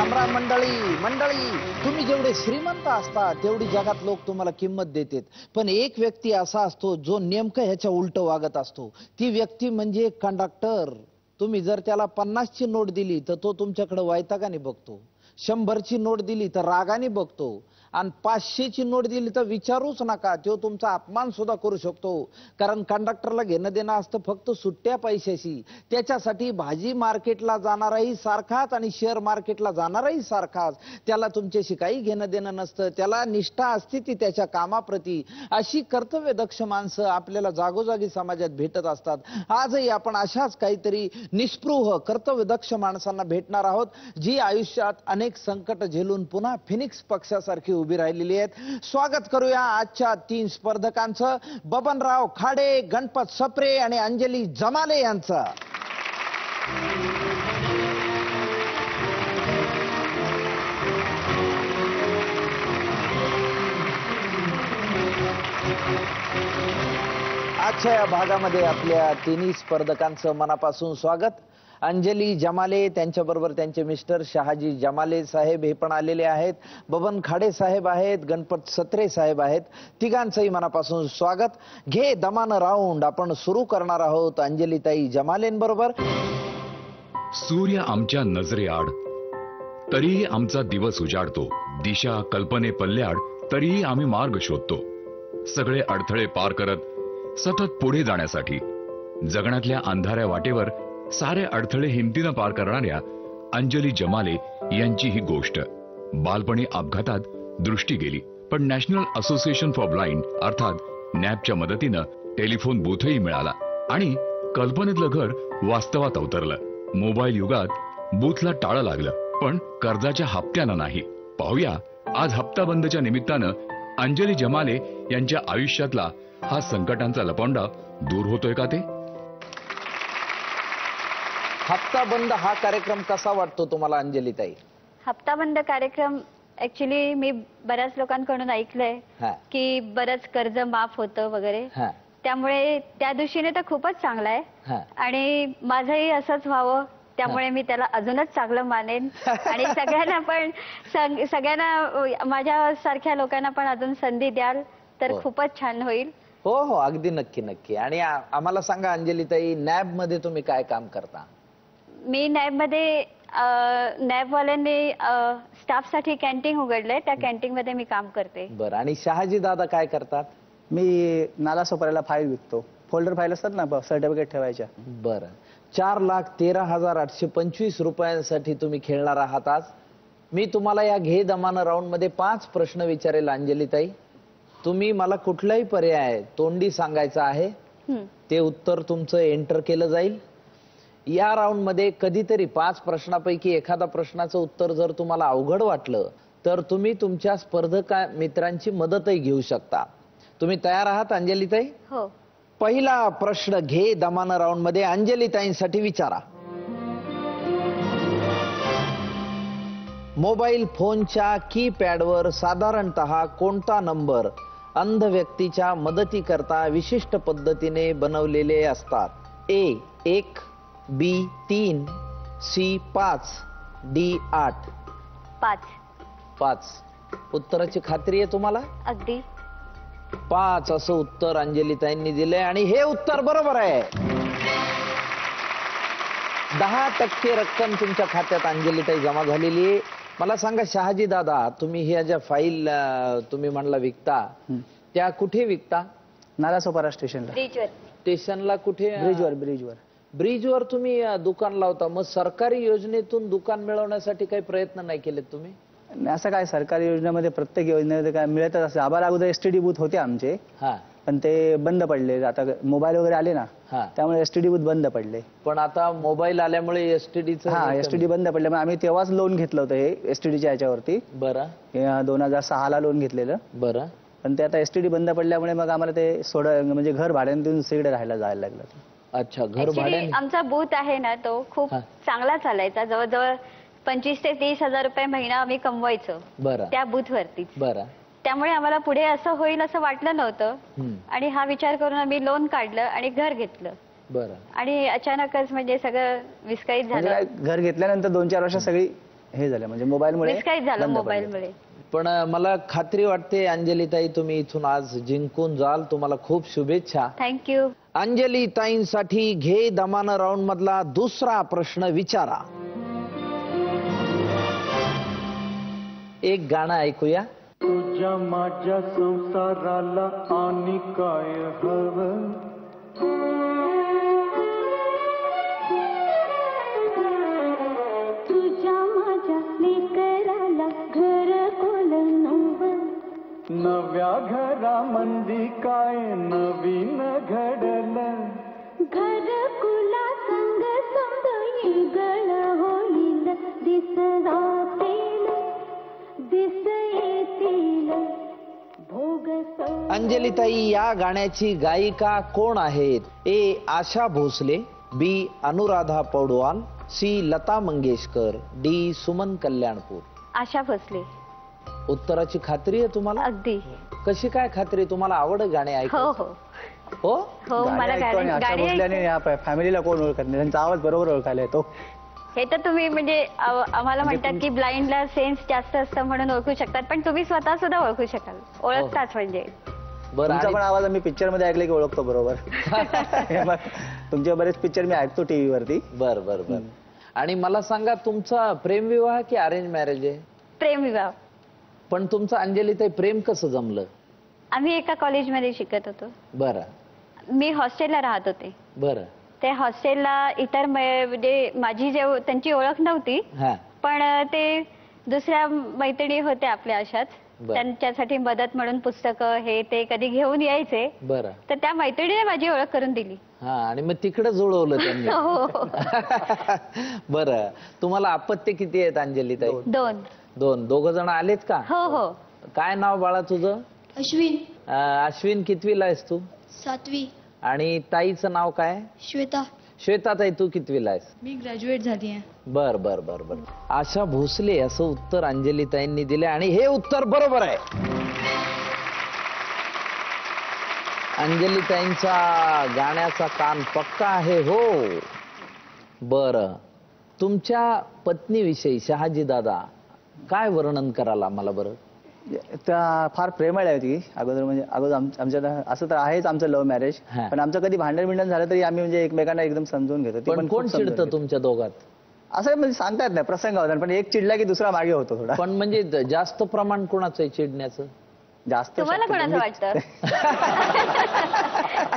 रामराम मंडळी, तुम्ही जेवढे श्रीमंत असता तेवढी जगात लोक तुम्हाला किंमत देतात. पण एक व्यक्ती असा असतो जो नेमकं ह्याच्या उलट वागत असतो. ती व्यक्ती म्हणजे कंडक्टर. तुम्ही जर त्याला 50 ची नोट दिली तर तो तुमच्याकडे वैतागाने बघतो, 100 ची नोट दिली तर रागाने बघतो, आणि 500 ची नोट दिली तर विचारूच नका, तो तुमचा अपमान सुद्धा करू शकतो. कारण कंडक्टरला घेणं देणं असतं फक्त सुट्ट्या पैशाशी. त्याच्यासाठी भाजी मार्केटला जाणाराही सारखाच आणि शेअर मार्केटला जाणाराही सारखाच. त्याला तुमच्याशी काही घेणं देणं नसतं. त्याला निष्ठा असते ती त्याच्या कामाप्रती. अशी कर्तव्यदक्ष माणसं आपल्याला जागोजागी समाजात भेटत असतात. आजही आपण अशाच काहीतरी निस्पृह कर्तव्यदक्ष माणसांना भेटणार आहोत, जी आयुष्यात अनेक संकट झेलून पुन्हा फिनिक्स पक्षासारखी उभी राहिलेली आहेत. स्वागत करूया आजच्या 3 स्पर्धकांचं. बबनराव खाडे, गणपत सप्रे आणि अंजली जमाले यांचं. आजच्या या भागामध्ये आपल्या 3 स्पर्धकांचं मनापासून स्वागत. अंजली जमाले, त्यांच्याबरोबर त्यांचे मिस्टर शहाजी जमाले साहेब हे पण आलेले आहेत. बबन खाडे साहेब आहेत, गणपत सत्रे साहेब आहेत. तिघांचंही मनापासून स्वागत. घे दमानं राऊंड आपण सुरू करणार आहोत अंजलीताई जमालेंबरोबर. सूर्य आमच्या नजरेआड तरीही आमचा दिवस उजाडतो. दिशा कल्पने पल्ल्याड तरीही आम्ही मार्ग शोधतो. सगळे अडथळे पार करत सतत पुढे जाण्यासाठी जगण्यातल्या अंधाऱ्या वाटेवर सारे अडथळे हिमतीनं पार करणाऱ्या अंजली जमाले यांची ही गोष्ट. बालपणी अपघातात दृष्टी गेली, पण नॅशनल असोसिएशन फॉर ब्लाइंड अर्थात नॅपच्या मदतीनं टेलिफोन बूथही मिळाला आणि कल्पनेतलं घर वास्तवात अवतरलं. मोबाईल युगात बूथला टाळं लागलं, पण कर्जाच्या हप्त्यानं नाही. पाहूया आज हप्ता बंदच्या निमित्तानं अंजली जमाले यांच्या आयुष्यातला हा संकटांचा लपंडा दूर होतोय का ते. हप्ता बंद हा कार्यक्रम कसा वाटतो तुम्हाला अंजलीताई? हप्ता बंद कार्यक्रम ऍक्च्युली मी बऱ्याच लोकांकडून ऐकलंय की बरंच कर्ज माफ होतं वगैरे, त्यामुळे त्या दृष्टीने तर खूपच चांगला आहे आणि माझंही असंच व्हावं त्यामुळे मी त्याला अजूनच चांगलं मानेन आणि सगळ्यांना माझ्या सारख्या लोकांना पण अजून संधी द्याल तर खूपच छान होईल. हो हो, अगदी नक्की नक्की. आणि आम्हाला सांगा अंजलीताई, नॅब मध्ये तुम्ही काय काम करता? मी नॅब मध्ये नॅबवाल्यांनी स्टाफसाठी कॅन्टीन उघडलंय, त्या कॅन्टीन मध्ये मी काम करते. बरं, आणि शहाजी दादा काय करतात? मी नालासोपाऱ्याला फाईल विकतो. फोल्डर फाईल असतात ना सर्टिफिकेट ठेवायच्या. बरं, 4,13,825 रुपयांसाठी तुम्ही खेळणार आहात आज. मी तुम्हाला या घे दमानं राऊंड मध्ये 5 प्रश्न विचारेल अंजलीताई. तुम्ही मला कुठलाही पर्याय तोंडी सांगायचा आहे. ते उत्तर तुमचं एंटर केलं जाईल. या राऊंड मध्ये कधीतरी 5 प्रश्नापैकी एखादा प्रश्नाचं उत्तर जर तुम्हाला अवघड वाटलं तर तुम्ही तुमच्या स्पर्धका मित्रांची मदतही घेऊ शकता. तुम्ही तयार आहात अंजलीताई? हो. पहिला प्रश्न घे दमानं राऊंड मध्ये अंजलीताईंसाठी विचारा. मोबाईल फोनच्या कीपॅडवर साधारणतः कोणता नंबर अंध व्यक्तीच्या मदतीकरता विशिष्ट पद्धतीने बनवलेले असतात? A 1, B 3, C 5, D 8. 5. उत्तराची खात्री आहे तुम्हाला? अगदी. 5 असं उत्तर अंजलीताईंनी दिलंय आणि हे उत्तर बरोबर आहे. 10% रक्कम तुमच्या खात्यात अंजलीताई जमा झालेली आहे. मला सांगा शहाजी दादा, तुम्ही ह्या ज्या फाईल तुम्ही म्हणला विकता त्या कुठे विकता? नालासोपारा स्टेशनला. स्टेशनला कुठे? ब्रिजवर तुम्ही दुकान लावता. मग सरकारी योजनेतून दुकान मिळवण्यासाठी काही प्रयत्न नाही केलेत तुम्ही? असं काय सरकारी योजनेमध्ये प्रत्येक योजनेमध्ये काय मिळतच असं. आम्हाला अगोदर एसटीडी बूथ होते आमचे, पण ते बंद पडले. आता मोबाईल वगैरे आले ना, त्यामुळे एसटीडी बूथ बंद पडले. पण आता मोबाईल आल्यामुळे एसटीडी बंद पडल्यामुळे आम्ही तेव्हाच लोन घेतलं होतं हे एसटीडीच्या याच्यावरती. बरं. 2006 लोन घेतलेलं. बरं. पण ते आता एसटीडी बंद पडल्यामुळे मग आम्हाला ते म्हणजे घर भाड्याने देऊन दुसरीकडे राहायला जायला लागलं. अच्छा, घर भाड्याने. आमचा बूथ आहे ना तो खूप चांगला चालायचा. जवळजवळ 25 ते 30 हजार रुपये महिना आम्ही कमवायचो त्या बूथ वरती. बरं. त्यामुळे आम्हाला पुढे असं होईल असं वाटलं नव्हतं आणि हा विचार करून आम्ही लोन काढलं आणि घर घेतलं. बरं. आणि अचानकच म्हणजे सगळं विस्कळीत झालं. घर घेतल्यानंतर 2-4 वर्ष सगळी हे झालं म्हणजे मोबाईलमुळे मिसगाईड झालं बंद पडले. मोबाईलमुळे. पण मला खात्री वाटते अंजलीताई तुम्ही इथून आज जिंकून जाल. तुम्हाला खूप शुभेच्छा. थँक्यू. अंजलीताईंसाठी घे दमानं राऊंड मधला दुसरा प्रश्न विचारा. एक गाणं ऐकूया. तुझ्या माझ्या संसाराला आणि काय हवं, तुझ्या माझ्या लेकराला घर कोल नवं, नव्या घरामंदी काय नवीन घडलं, घरकुला संग संग गळ होईल, दिस राहतील दिस येतील भोग सौ. अंजलीताई या गाण्याची गायिका कोण आहेत? ए आशा भोसले, बी अनुराधा पौडवाल, सी लता मंगेशकर, डी सुमन कल्याणपूर. आशा भोसले. उत्तराची खात्री आहे तुम्हाला? अगदी. कशी काय खात्री? तुम्हाला आवड गाणे हो ऐकू? हो हो हो. मला गाणी ऐकतो आणि आशा गाणी भोसले आणि या फॅमिलीला कोण ओळखत नाही, त्यांचा आवाज बरोबर ओळखायला येतो. हे तर तुम्ही म्हणजे आम्हाला म्हणतात की ब्लाइंडला सेन्स जास्त असतं म्हणून ओळखू शकतात, पण तुम्ही स्वतः सुद्धा ओळखू शकाल, ओळखताच म्हणजे. बरं. तुमचा आणि पण आवाज आम्ही पिक्चर मध्ये ऐकले की ओळखतो बरोबर. तुमचे बरेच पिक्चर मी ऐकतो टीव्ही वरती. बर बर बर. आणि मला सांगा, तुमचा प्रेमविवाह की अरेंज मॅरेज आहे? प्रेमविवाह. पण तुमचं अंजलीताई प्रेम कसं जमलं? आम्ही एका कॉलेजमध्ये शिकत होतो. बरं मी हॉस्टेलला राहत होते. बरं. त्या हॉस्टेलला इतर म्हणजे माझी त्यांची ओळख नव्हती, हा पण ते दुसऱ्या मैत्रिणी होत्या आपल्या अशाच, बरं. त्यांच्यासाठी मदत म्हणून पुस्तकं हे ते कधी घेऊन यायचे, बरं. तर त्या मैत्रिणीने माझी ओळख करून दिली. हा आणि मग तिकडे जुळवलं त्यांनी. हो. बरं. तुम्हाला अपत्य किती आहेत अंजलीताई? दोन. दोन. दोघ जण आलेत का? हो हो. काय नाव बाळा तुझं? अश्विन. अश्विन कितवीला आहेस तू? 7वी. आणि ताईचं नाव काय? श्वेता. श्वेता ताई तू कितवीला आहेस? मी ग्रॅज्युएट झाली आहे. बर बर बर बर. आशा भोसले असं उत्तर अंजलीताईंनी दिले आणि हे उत्तर बरोबर आहे. अंजलीताईंचा गाण्याचा कान पक्का आहे. हो. बर. तुमच्या पत्नीविषयी शहाजी दादा काय वर्णन कराल आम्हाला बरं? त्या फार प्रेमळ आहे ती. अगोदर म्हणजे अगोदर आमच्या असं तर आहेच आमचं लव्ह मॅरेज, हा. पण आमचं कधी भांडण बिंडण झालं तरी आम्ही म्हणजे एकमेकांना एकदम समजून घेतो. ती पण पण कोण खूप समजून चिडतं घेते. तुमच्या दोघात? असं म्हणजे सांगता येत नाही, प्रसंग होता, पण एक चिडला की दुसरा मागे होतो थोडा. पण म्हणजे जास्त प्रमाण कोणाचं आहे चिडण्याचं? जास्त तुम्हाला शक्यतो कोणाचं वाटतं?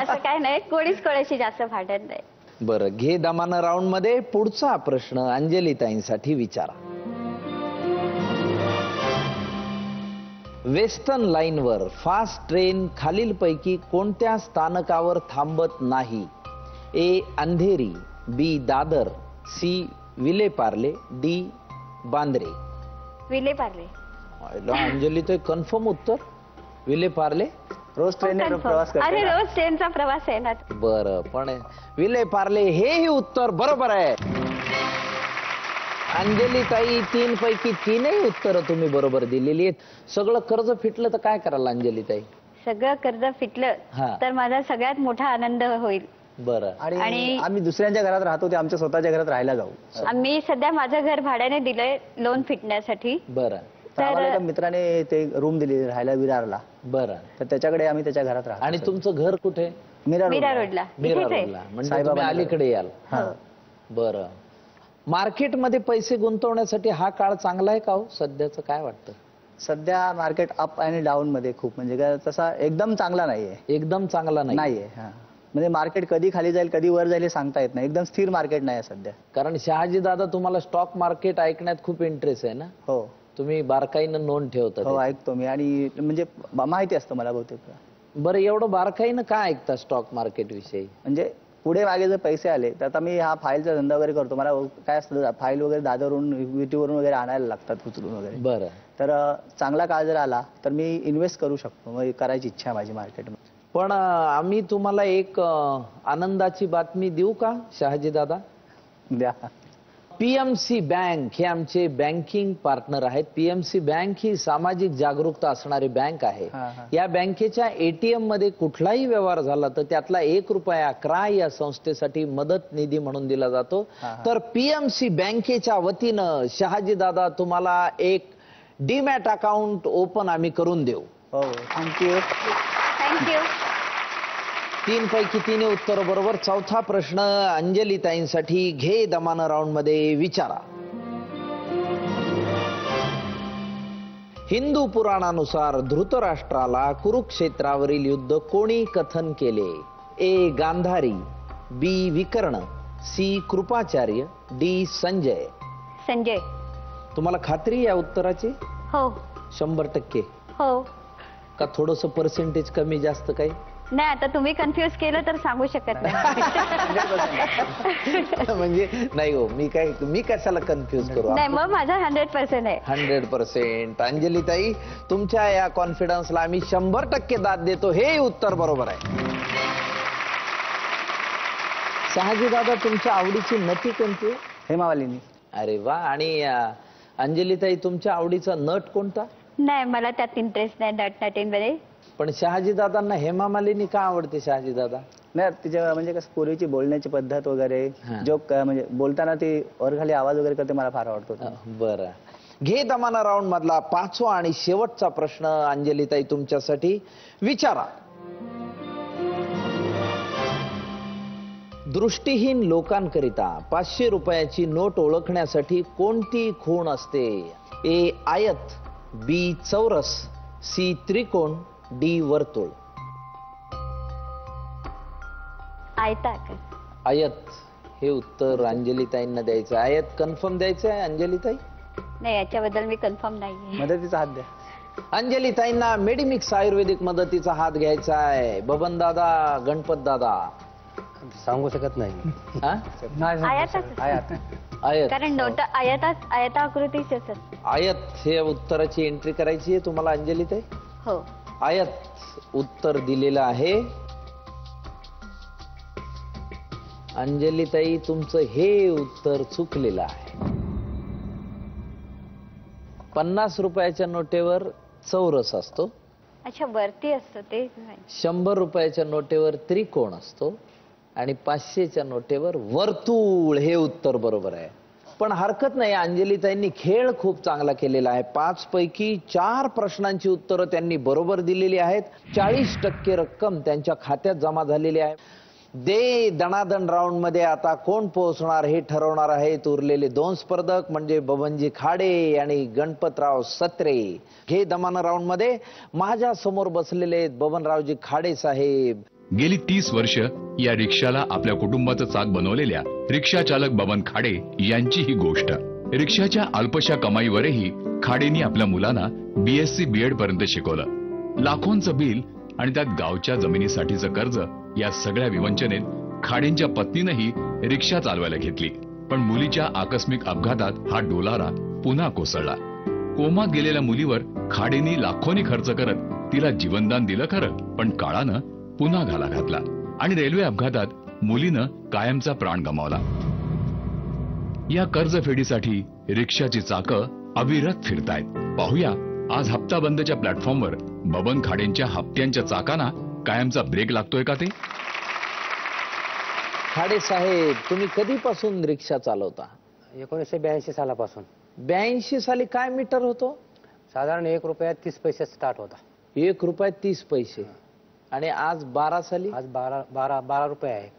असं काय नाही, कोणीच कोणाशी जास्त भांडत नाही. बरं. घे दमानं राऊंड मध्ये पुढचा प्रश्न अंजलीताईंसाठी विचारा. वेस्टर्न लाईनवर फास्ट ट्रेन खालीलपैकी कोणत्या स्थानकावर थांबत नाही? A Andheri, B Dadar, C Vile Parle, D Bandra. Vile Parle. अंजलीताई कन्फर्म उत्तर विलेपार्ले? रोज ट्रेनने प्रवास करतो अरे ना. रोज ट्रेनचा प्रवास आहे ना. बरं. पण विलेपार्ले हेही उत्तर बरोबर आहे. अंजलीताई 3 पैकी 3ही उत्तरं तुम्ही बरोबर दिलेली आहेत. सगळं कर्ज फिटलं तर काय कराल अंजलीताई? सगळं कर्ज फिटलं हा. तर माझा सगळ्यात मोठा आनंद होईल. बरं. आणि आम्ही दुसऱ्यांच्या घरात राहतो ते आमच्या स्वतःच्या घरात राहायला जाऊ. मी सध्या माझं घर भाड्याने दिलंय लोन फिटण्यासाठी. बरं तर आम्हाला एका मित्राने ते रूम दिली राहायला विरारला, बरं. तर त्याच्याकडे आम्ही त्याच्या घरात राहतो. आणि तुमचं घर कुठे? मीरा मीरा रोडला. मीरा इथेच आहे. रोडला. म्हणजे साईबाबा तुम्ही अलीकडे याल. हा. बरं. मार्केटमध्ये पैसे गुंतवण्यासाठी हा काळ चांगला आहे का हो? सध्याचं काय वाटतं? सध्या मार्केट अप आणि डाऊन मध्ये खूप, म्हणजे काय तसा एकदम चांगला नाहीये. एकदम चांगला नाही. नाहीये. हा. म्हणजे मार्केट कधी खाली जाईल कधी वर जाईल हे सांगता येत नाही. एकदम स्थिर मार्केट नाही सध्या. कारण शहाजी दादा तुम्हाला स्टॉक मार्केट ऐकण्यात खूप इंटरेस्ट आहे ना? हो तुम्ही बारकाईनं नोंद ठेवता हो ते. ऐकतो मी, आणि म्हणजे माहिती असतं मला बहुतेक. बरं. एवढं बारकाईनं काय ऐकता स्टॉक मार्केट विषयी? म्हणजे पुढे मागे जर पैसे आले तर आता मी हा फाईलचा धंदा वगैरे करतो, मला काय असतं फाईल वगैरे दादरवरून विटीवरून वगैरे आणायला लागतात उचलून वगैरे. बरं. तर चांगला काळ जर आला तर मी इन्व्हेस्ट करू शकतो, मग करायची इच्छा आहे माझी मार्केटमध्ये. पण आम्ही तुम्हाला एक आनंदाची बातमी देऊ का शहाजी दादा? द्या. पीएमसी बँक हे आमचे बँकिंग पार्टनर आहेत. पीएमसी बँक ही सामाजिक जागरूकता असणारी बँक आहे. या बँकेच्या एटीएम मध्ये कुठलाही व्यवहार झाला तर त्यातला 1 रुपया क्राय या संस्थेसाठी मदत निधी म्हणून दिला जातो. तर पीएमसी बँकेच्या वतीनं शहाजी दादा तुम्हाला एक डीमॅट अकाउंट ओपन आम्ही करून देऊ. हो, थँक्यू. 3 पैकी 3 उत्तर बरोबर. चौथा प्रश्न अंजली ताईंसाठी घे दमानं राऊंड मध्ये विचारा. हिंदू पुराणानुसार धृतराष्ट्राला कुरुक्षेत्रावरील युद्ध कोणी कथन केले? ए गांधारी, बी विकर्ण, सी कृपाचार्य, डी संजय. संजय. तुम्हाला खात्री या उत्तराची? हो. 100%? हो. का थोडस पर्सेंटेज कमी जास्त काही? नाही, आता तुम्ही कन्फ्युज केलं तर सांगू शकत नाही. म्हणजे नाही हो, मी कशाला कन्फ्युज करू? नाही, मग माझा 100% आहे. 100%. अंजली ताई, तुमच्या या कॉन्फिडन्सला आम्ही 100% दाद देतो. हे उत्तर बरोबर आहे. शहाजी दादा, तुमच्या आवडीची नटी कोणती? हेमा मालिनी. अरे वा. आणि अंजली ताई, तुमच्या आवडीचा नट कोणता? नाही, मला त्यात इंटरेस्ट नाही नटनटींमध्ये. पण शहाजी दादांना हेमा मालिनी का आवडते? शहाजी दादा नाही, तिच्या म्हणजे कसं पूर्वीची बोलण्याची पद्धत वगैरे, जो म्हणजे बोलताना ती वरखाली आवाज वगैरे करते, मला फार आवडतो. बरं. घे दमाना राऊंड मधला 5वा आणि शेवटचा प्रश्न अंजली ताई तुमच्यासाठी विचारा. दृष्टीहीन लोकांकरिता 500 रुपयाची नोट ओळखण्यासाठी कोणती खूण असते? ए आयत, बी चौरस, सी त्रिकोण, डी वर्तुळ. आयताकार. आयत हे उत्तर अंजली ताईंना द्यायचं. आयत कन्फर्म द्यायचं आहे अंजली ताई? नाही, याच्याबद्दल मी कन्फर्म नाही. मदतीचा हात द्या. अंजली ताईंना मेडिमिक्स आयुर्वेदिक मदतीचा हात घ्यायचा आहे. बबन दादा, गणपत दादा सांगू शकत नाही. आयत, कारण नोट आयताकृतीच असत. आयत हे उत्तराची एंट्री करायची आहे तुम्हाला अंजली ताई? हो. आयत उत्तर दिलेलं आहे. अंजली ताई, तुमचं हे उत्तर चुकलेलं आहे. 50 रुपयाच्या नोटेवर चौरस असतो. अच्छा, वरती असतो ते. 100 रुपयाच्या नोटेवर त्रिकोण असतो आणि 500च्या नोटेवर वर्तुळ. हे उत्तर बरोबर आहे. पण हरकत नाही, अंजली ताईंनी खेळ खूप चांगला केलेला आहे. 5 पैकी 4 प्रश्नांची उत्तरं त्यांनी बरोबर दिलेली आहेत. 40% रक्कम त्यांच्या खात्यात जमा झालेली आहे. दे दणादण राऊंड मध्ये आता कोण पोहोचणार हे ठरवणार आहेत उरलेले 2 स्पर्धक, म्हणजे बबनजी खाडे आणि गणपतराव सत्रे. घे दमानं राऊंड मध्ये माझ्या समोर बसलेले आहेत बबनरावजी खाडे साहेब. गेली 30 वर्ष या रिक्षाला आपल्या कुटुंबाचं चाक बनवलेल्या रिक्षा चालक बबन खाडे यांची ही गोष्ट. रिक्षाच्या अल्पशा कमाईवरही खाडेंनी आपल्या मुलांना BSc BEd पर्यंत शिकवलं. लाखोंचं बिल आणि त्यात गावच्या जमिनीसाठीचं कर्ज, या सगळ्या विवंचनेत खाडेंच्या पत्नीनंही रिक्षा चालवायला घेतली. पण मुलीच्या आकस्मिक अपघातात हा डोलारा पुन्हा कोसळला. कोमात गेलेल्या मुलीवर खाडेंनी लाखोंनी खर्च करत तिला जीवनदान दिलं खरं, पण काळानं पुन्हा घाला घातला आणि रेल्वे अपघातात मुलीनं कायमचा प्राण गमावला. या कर्जफेडीसाठी रिक्षाची चाकं अविरत फिरतायत. पाहूया आज हप्ता बंदच्या प्लॅटफॉर्मवर बबन खाडेंच्या हप्त्यांच्या चाकांना कायमचा ब्रेक लागतोय का ते? खाडे साहेब, तुम्ही कधीपासून रिक्षा चालवता? 1982 सालापासून. 82 साली काय मीटर होतो? साधारण 1 रुपया 30 पैसे स्टार्ट होता. 1 रुपया 30 पैसे. आणि आज 12 साली? आज 12 रुपये आहे.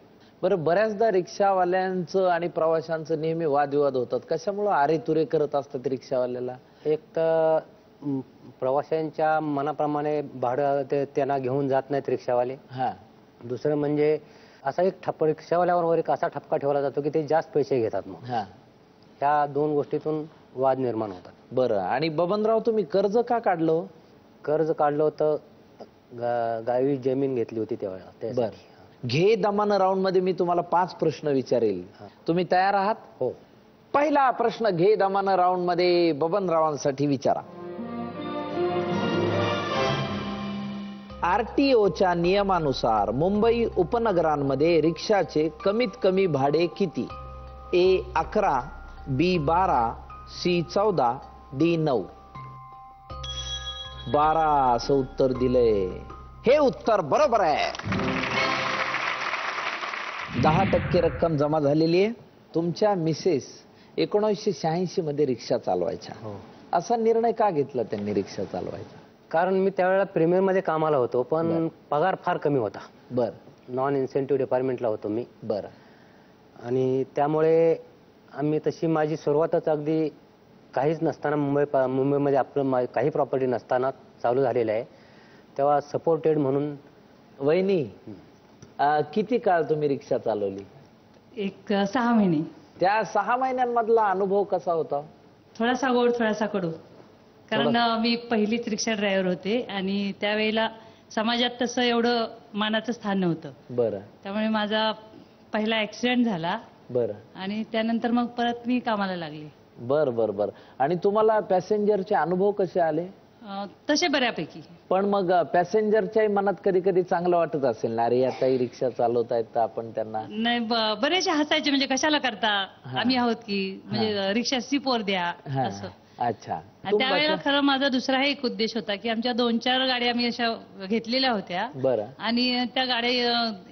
बरं, बऱ्याचदा रिक्षावाल्यांचं आणि प्रवाशांचं नेहमी वादविवाद होतात. कशामुळे आरे तुरे करत असतात रिक्षावाल्याला? एक तर प्रवाशांच्या मनाप्रमाणे भाडं त्यांना घेऊन जात नाहीत रिक्षावाले. दुसरं म्हणजे असा एक रिक्षावाल्यावर एक असा ठपका ठेवला जातो की ते जास्त पैसे घेतात. मग ह्या 2 गोष्टीतून वाद निर्माण होतात. बरं, आणि बबनराव, तुम्ही कर्ज का काढलं? कर्ज काढलं होतं, गावी जमीन घेतली होती तेव्हा. बरं, घे दमानं राऊंड मध्ये मी तुम्हाला 5 प्रश्न विचारेल. तुम्ही तयार आहात? हो. पहिला प्रश्न घे दमानं राऊंड मध्ये बबनरावांसाठी विचारा. RTOच्या नियमानुसार मुंबई उपनगरांमध्ये रिक्षाचे कमीत कमी भाडे किती? ए 11, B12, C14, D9. 12 असं उत्तर दिलंय. हे उत्तर बरोबर आहे. 10% रक्कम जमा झालेली आहे. तुमच्या मिसेस 1986 मध्ये रिक्षा चालवायच्या. असा निर्णय का घेतला त्यांनी रिक्षा चालवायचा? कारण मी त्यावेळेला प्रीमियर मध्ये कामाला होतो, पण पगार फार कमी होता. बर. नॉन इन्सेंटिव्ह डिपार्टमेंटला होतो मी. बर. आणि त्यामुळे आम्ही तशी माझी सुरुवातच अगदी काहीच नसताना मुंबईमध्ये आपलं काही प्रॉपर्टी नसताना चालू झालेलं आहे. तेव्हा सपोर्टेड म्हणून. वहिनी, किती काळ तुम्ही रिक्षा चालवली? एक 6 महिने. त्या 6 महिन्यांमधला अनुभव कसा होता? थोडासा गोड थोडासा कडू. कारण मी पहिलीच रिक्षा ड्रायव्हर होते आणि त्यावेळेला समाजात तसं एवढं मानाचं स्थान नव्हतं. बरं. त्यामुळे माझा पहिला ऍक्सिडेंट झाला. बरं. आणि त्यानंतर मग परत मी कामाला लागले. बर बर बर. आणि तुम्हाला पॅसेंजरचे अनुभव कसे आले? तसे बऱ्यापैकी. पण मग पॅसेंजरच्याही मनात कधी कधी चांगलं वाटत असेल ना, अरे आताही रिक्षा चालवतायत तर आपण त्यांना. नाही, बरेचसे हसायचे, म्हणजे कशाला करता, आम्ही आहोत की, म्हणजे रिक्षा सीपोर द्या असं. अच्छा. त्यावेळेला खरं माझा दुसरा एक उद्देश होता की आमच्या 2-4 गाड्या आम्ही अशा घेतलेल्या होत्या. बरं. आणि त्या गाड्या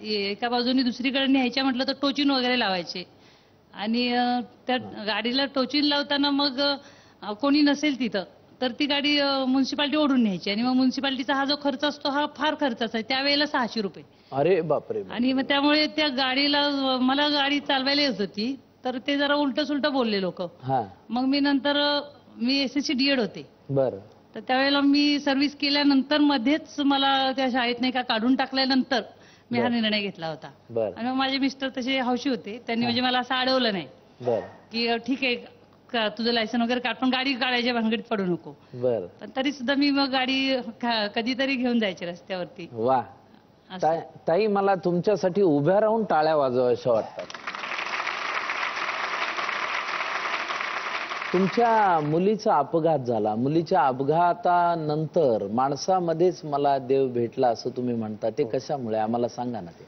एका बाजूने दुसरीकडे न्यायच्या म्हटलं तर टोचिन वगैरे लावायचे. आणि त्या गाडीला टोचिन लावताना मग कोणी नसेल तिथं तर ती गाडी म्युन्सिपाल्टी ओढून न्यायची. आणि मग म्युन्सिपाल्टीचा हा जो खर्च असतो हा फार खर्चाचा आहे. त्यावेळेला 600 रुपये. अरे बापरे. आणि मग त्यामुळे त्या गाडीला, मला गाडी चालवायला येत होती तर ते जरा उलट सुलट बोलले लोक. मग मी नंतर मी SSC DED होते. बरं. तर त्यावेळेला मी सर्व्हिस केल्यानंतर मध्येच मला त्या शाळेत नाही का काढून टाकल्यानंतर मी हा निर्णय घेतला होता. आणि मग माझे मिस्टर तसे हौशी होते, त्यांनी म्हणजे मला असं अडवलं नाही की ठीक आहे तुझं लायसन वगैरे काढ, पण गाडी काढायच्या भानगडीत पडू नको. बरं. पण तरी सुद्धा मी मग गाडी कधीतरी घेऊन जायची रस्त्यावरती. वा. ताई, मला तुमच्यासाठी उभ्या राहून टाळ्या वाजवाव्याशा वाटतात. तुमच्या मुलीचा अपघात झाला. मुलीच्या अपघातानंतर माणसामध्येच मला देव भेटला असं तुम्ही म्हणता, ते कशामुळे आम्हाला सांगा ना ते.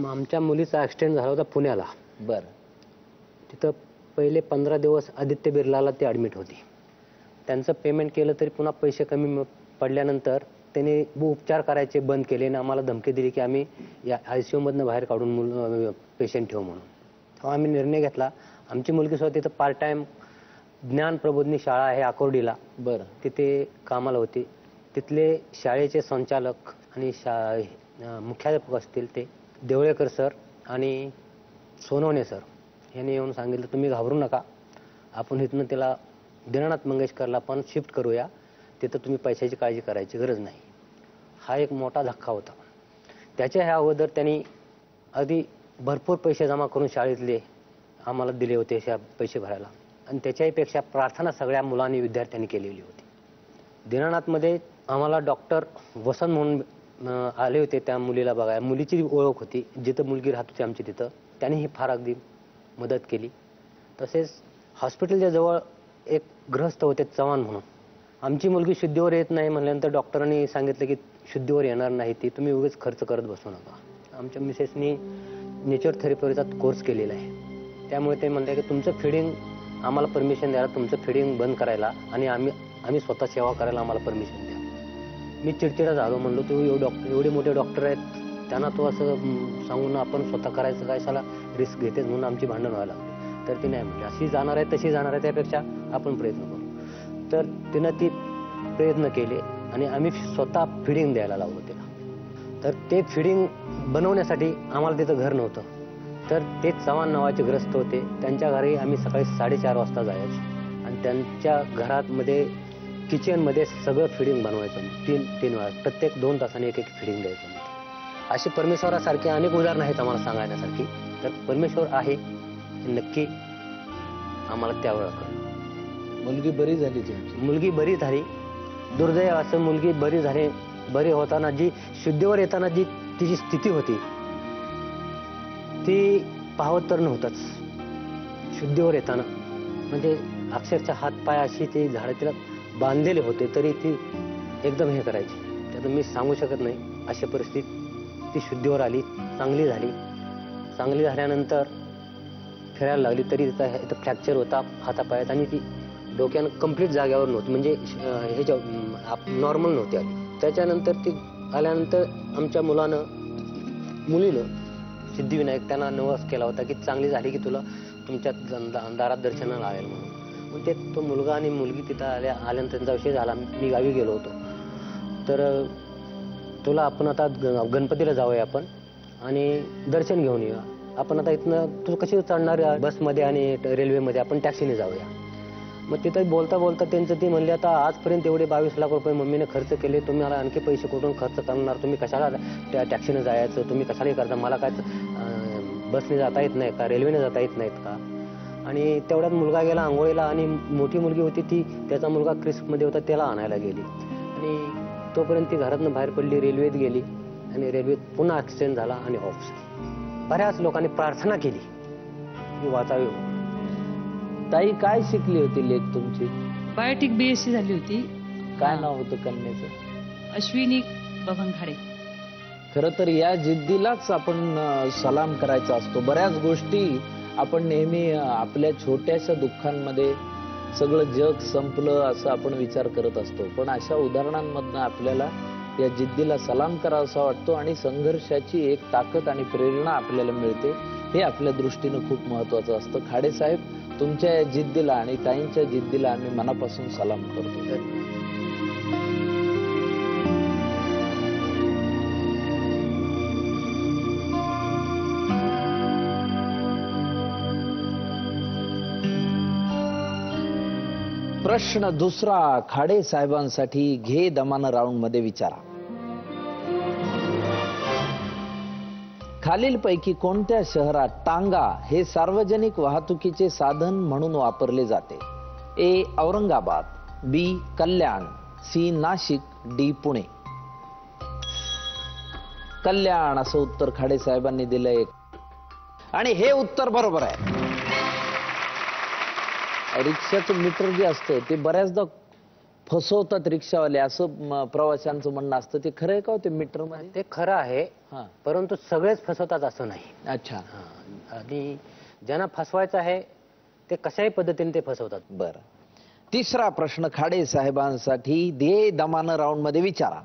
आमच्या मुलीचा ऍक्सिडेंट झाला होता पुण्याला. बर. तिथं पहिले 15 दिवस आदित्य बिर्लाला ती ऍडमिट होती. त्यांचं पेमेंट केलं तरी पुन्हा पैसे कमी पडल्यानंतर त्यांनी उपचार करायचे बंद केले आणि आम्हाला धमकी दिली की आम्ही या ICU मधनं बाहेर काढून पेशंट ठेवू म्हणून. तेव्हा आम्ही निर्णय घेतला. आमची मुलगी सुद्धा तिथं पार्ट टाइम ज्ञान प्रबोधिनी शाळा आहे आकोर्डीला. बरं. तिथे कामाला होती. तिथले शाळेचे संचालक आणि मुख्याध्यापक असतील ते देवळेकर सर आणि सोनवणे सर यांनी येऊन सांगितलं तुम्ही घाबरू नका, आपण इथनं तिला दीनानाथ मंगेशकरला पण शिफ्ट करूया, तिथं तुम्ही पैशाची काळजी करायची गरज नाही. हा एक मोठा धक्का होता. त्याच्या ह्या अगोदर त्यांनी अगदी भरपूर पैसे जमा करून शाळेतले आम्हाला दिले होते पैसे भरायला. आणि त्याच्याही पेक्षा प्रार्थना सगळ्या मुलांनी विद्यार्थ्यांनी केलेली होती. दीनानाथमध्ये आम्हाला डॉक्टर वसंत म्हणून आले होते त्या मुलीला बघायला. मुलीची ओळख होती, जिथं मुलगी राहत होती आमची तिथं, त्यांनीही फार अगदी मदत केली. तसेच हॉस्पिटलच्या जवळ एक गृहस्थ होते चव्हाण म्हणून. आमची मुलगी शुद्धीवर येत नाही म्हणल्यानंतर डॉक्टरांनी सांगितलं की शुद्धीवर येणार नाही ती, तुम्ही उगाच खर्च करत बसू नका. आमच्या मिसेसनी नेचर थेरपीचा कोर्स केलेला आहे. त्यामुळे ते म्हणले की तुमचं फिडिंग आम्हाला परमिशन द्यायला, तुमचं फिडिंग बंद करायला आणि आम्ही स्वतः सेवा करायला आम्हाला परमिशन द्या. मी चिडचिडा झालो, म्हणलो तू एवढे मोठे डॉक्टर आहेत त्यांना तो असं सांगून आपण स्वतः करायचं काय, साला रिस्क घेतेच म्हणून आमची भांडण व्हायला लागली. तर ती नाही म्हणली अशी जाणार आहे तशी जाणार आहे, त्यापेक्षा आपण प्रयत्न करू. तर तिनं ती प्रयत्न केले आणि आम्ही स्वतः फिडिंग द्यायला लावलो तिला. तर ते फिडिंग बनवण्यासाठी आम्हाला तिथं घर नव्हतं. तर ते चव्हाण नावाचे ग्रस्त होते, त्यांच्या घरी आम्ही सकाळी 4:30 वाजता जायचो आणि त्यांच्या घरामध्ये किचनमध्ये सगळं फिडिंग बनवायचं. 3 वेळा प्रत्येक 2 तासाने एक फिडिंग द्यायचं. अशी परमेश्वरासारखी अनेक उदाहरणं आहेत आम्हाला सांगण्यासारखी. तर परमेश्वर आहे हे नक्की आम्हाला त्यावेळेला कळलं. मुलगी बरी झाली तुमची? मुलगी बरी झाली. दुर्दैव असं मुलगी बरी होताना जी शुद्धीवर येताना जी तिची स्थिती होती ती पाहत तर नव्हतंच. शुद्धीवर येताना म्हणजे अक्षरशः हात पाय अशी ती झाडं तिला बांधलेले होते तरी ती एकदम हे करायची. त्यातून मी सांगू शकत नाही अशा परिस्थितीत ती शुद्धीवर आली, चांगली झाली. चांगली झाल्यानंतर फिरायला लागली तरी इथं फ्रॅक्चर होता हातापायात आणि ती डोक्यानं कम्प्लीट जाग्यावर नव्हती, म्हणजे ह्याच्या नॉर्मल नव्हती आली. त्याच्यानंतर ती आल्यानंतर आमच्या मुलीनं सिद्धिविनायक त्यांना नवस केला होता की चांगली झाली की तुला तुमच्या दारात दर्शनाला आलेल म्हणून. मग ते तो मुलगा आणि मुलगी तिथं आल्यानंतर त्यांचा विषय झाला. मी गावी गेलो होतो. तर तुला आपण आता गणपतीला जाऊया आपण आणि दर्शन घेऊन येऊया. आपण आता इथनं तू कशी चढणार बसमध्ये आणि रेल्वेमध्ये, आपण टॅक्सीने जाऊया. मग तिथं बोलता बोलता त्यांचं ते म्हणले आता आजपर्यंत एवढे 22 लाख रुपये मम्मीने खर्च केले, तुम्ही मला आणखी पैसे कुठून खर्च करणार, तुम्ही कशाला त्या टॅक्सीने जायचं, तुम्ही कशाला करता, मला काय बसने जाता येत नाही का, रेल्वेने जाता येत नाहीत का. आणि तेवढ्यात मुलगा गेला आंघोळीला आणि मोठी मुलगी होती ती, त्याचा मुलगा क्रिस्पमध्ये होता, त्याला आणायला गेली आणि तोपर्यंत ती घरातनं बाहेर पडली, रेल्वेत गेली आणि रेल्वेत पुन्हा ॲक्सिडेंट झाला आणि ऑफ झाली. बऱ्याच लोकांनी प्रार्थना केली की वाचावी. ताई काय शिकली होती लेख तुमची? बायोटेक BSc झाली होती. काय नाव होतं कन्याचं? अश्विनी बबन खाडे. खरं तर या जिद्दीलाच आपण सलाम करायचा असतो. बऱ्याच गोष्टी आपण नेहमी आपल्या छोट्याशा दुःखांमध्ये सगळं जग संपलं असं आपण विचार करत असतो, पण अशा उदाहरणांमधनं आपल्याला या जिद्दीला सलाम करावासा वाटतो आणि संघर्षाची एक ताकद आणि प्रेरणा आपल्याला मिळते. हे आपल्या दृष्टीनं खूप महत्वाचं असतं. खाडे साहेब, तुमच्या या जिद्दीला आणि ताईंच्या जिद्दीला आम्ही मनापासून सलाम करतो. प्रश्न दुसरा खाडे साहेबांसाठी, घे दमानं राऊंड मध्ये विचारा. खालीलपैकी कोणत्या शहरात टांगा हे सार्वजनिक वाहतुकीचे साधन म्हणून वापरले जाते? ए औरंगाबाद, बी कल्याण, सी नाशिक, डी पुणे. कल्याण असं उत्तर खाडे साहेबांनी दिलंय आणि हे उत्तर बरोबर आहे. रिक्षाचं मीटर जे असतं ते बऱ्याचदा फसवतात रिक्षावाले, असं प्रवाशांचं म्हणणं असतं. ते खरं आहे का ते मीटर मध्ये? ते खरं आहे, परंतु सगळेच फसवतात असं नाही. अच्छा. आणि ज्यांना फसवायचं आहे ते कशाही पद्धतीने ते फसवतात. बरं. तिसरा प्रश्न खाडे साहेबांसाठी, दे दमानं राऊंड मध्ये विचारा.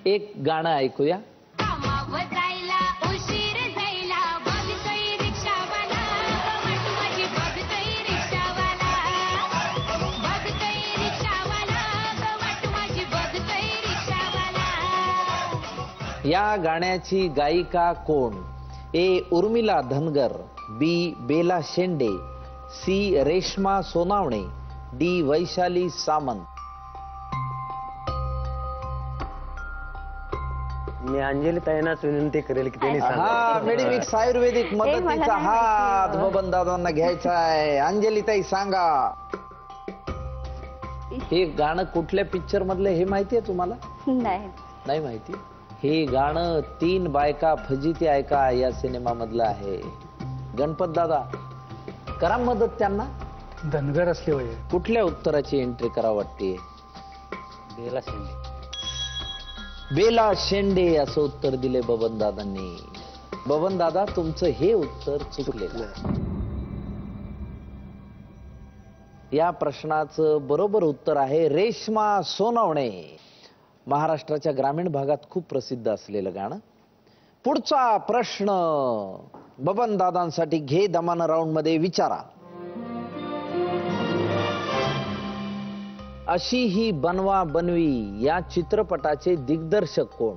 एक गाणं ऐकूया. या गाण्याची गायिका कोण? ए उर्मिला धनगर, बी बेला शेंडे, सी रेश्मा सोनावणे, डी वैशाली सामंत. मी अंजली ताईंनाच विनंती करेल की त्यांनी हा मेडिमिक्स आयुर्वेदिक मदतीचा हात बबन दादांना घ्यायचा आहे. अंजली ताई सांगा, हे गाणं कुठल्या पिक्चर मधलं हे माहितीये तुम्हाला? नाही माहिती. हे गाणं 3 बायका फजिती ऐका या सिनेमा मधलं आहे. गणपत दादा करा मदत त्यांना. धनगर असले पाहिजे. कुठल्या उत्तराची एंट्री करा वाटते? बेला शेंडे. बेला शेंडे असं उत्तर दिले बबन दादांनी. बबन दादा तुमचं हे उत्तर चुकलेलं आहे. या प्रश्नाचं बरोबर उत्तर आहे रेश्मा सोनावणे. महाराष्ट्राच्या ग्रामीण भागात खूप प्रसिद्ध असलेलं गाणं. पुढचा प्रश्न बबन दादांसाठी, घे दमानं राऊंड मध्ये विचारा. अशी ही बनवा बनवी या चित्रपटाचे दिग्दर्शक कोण?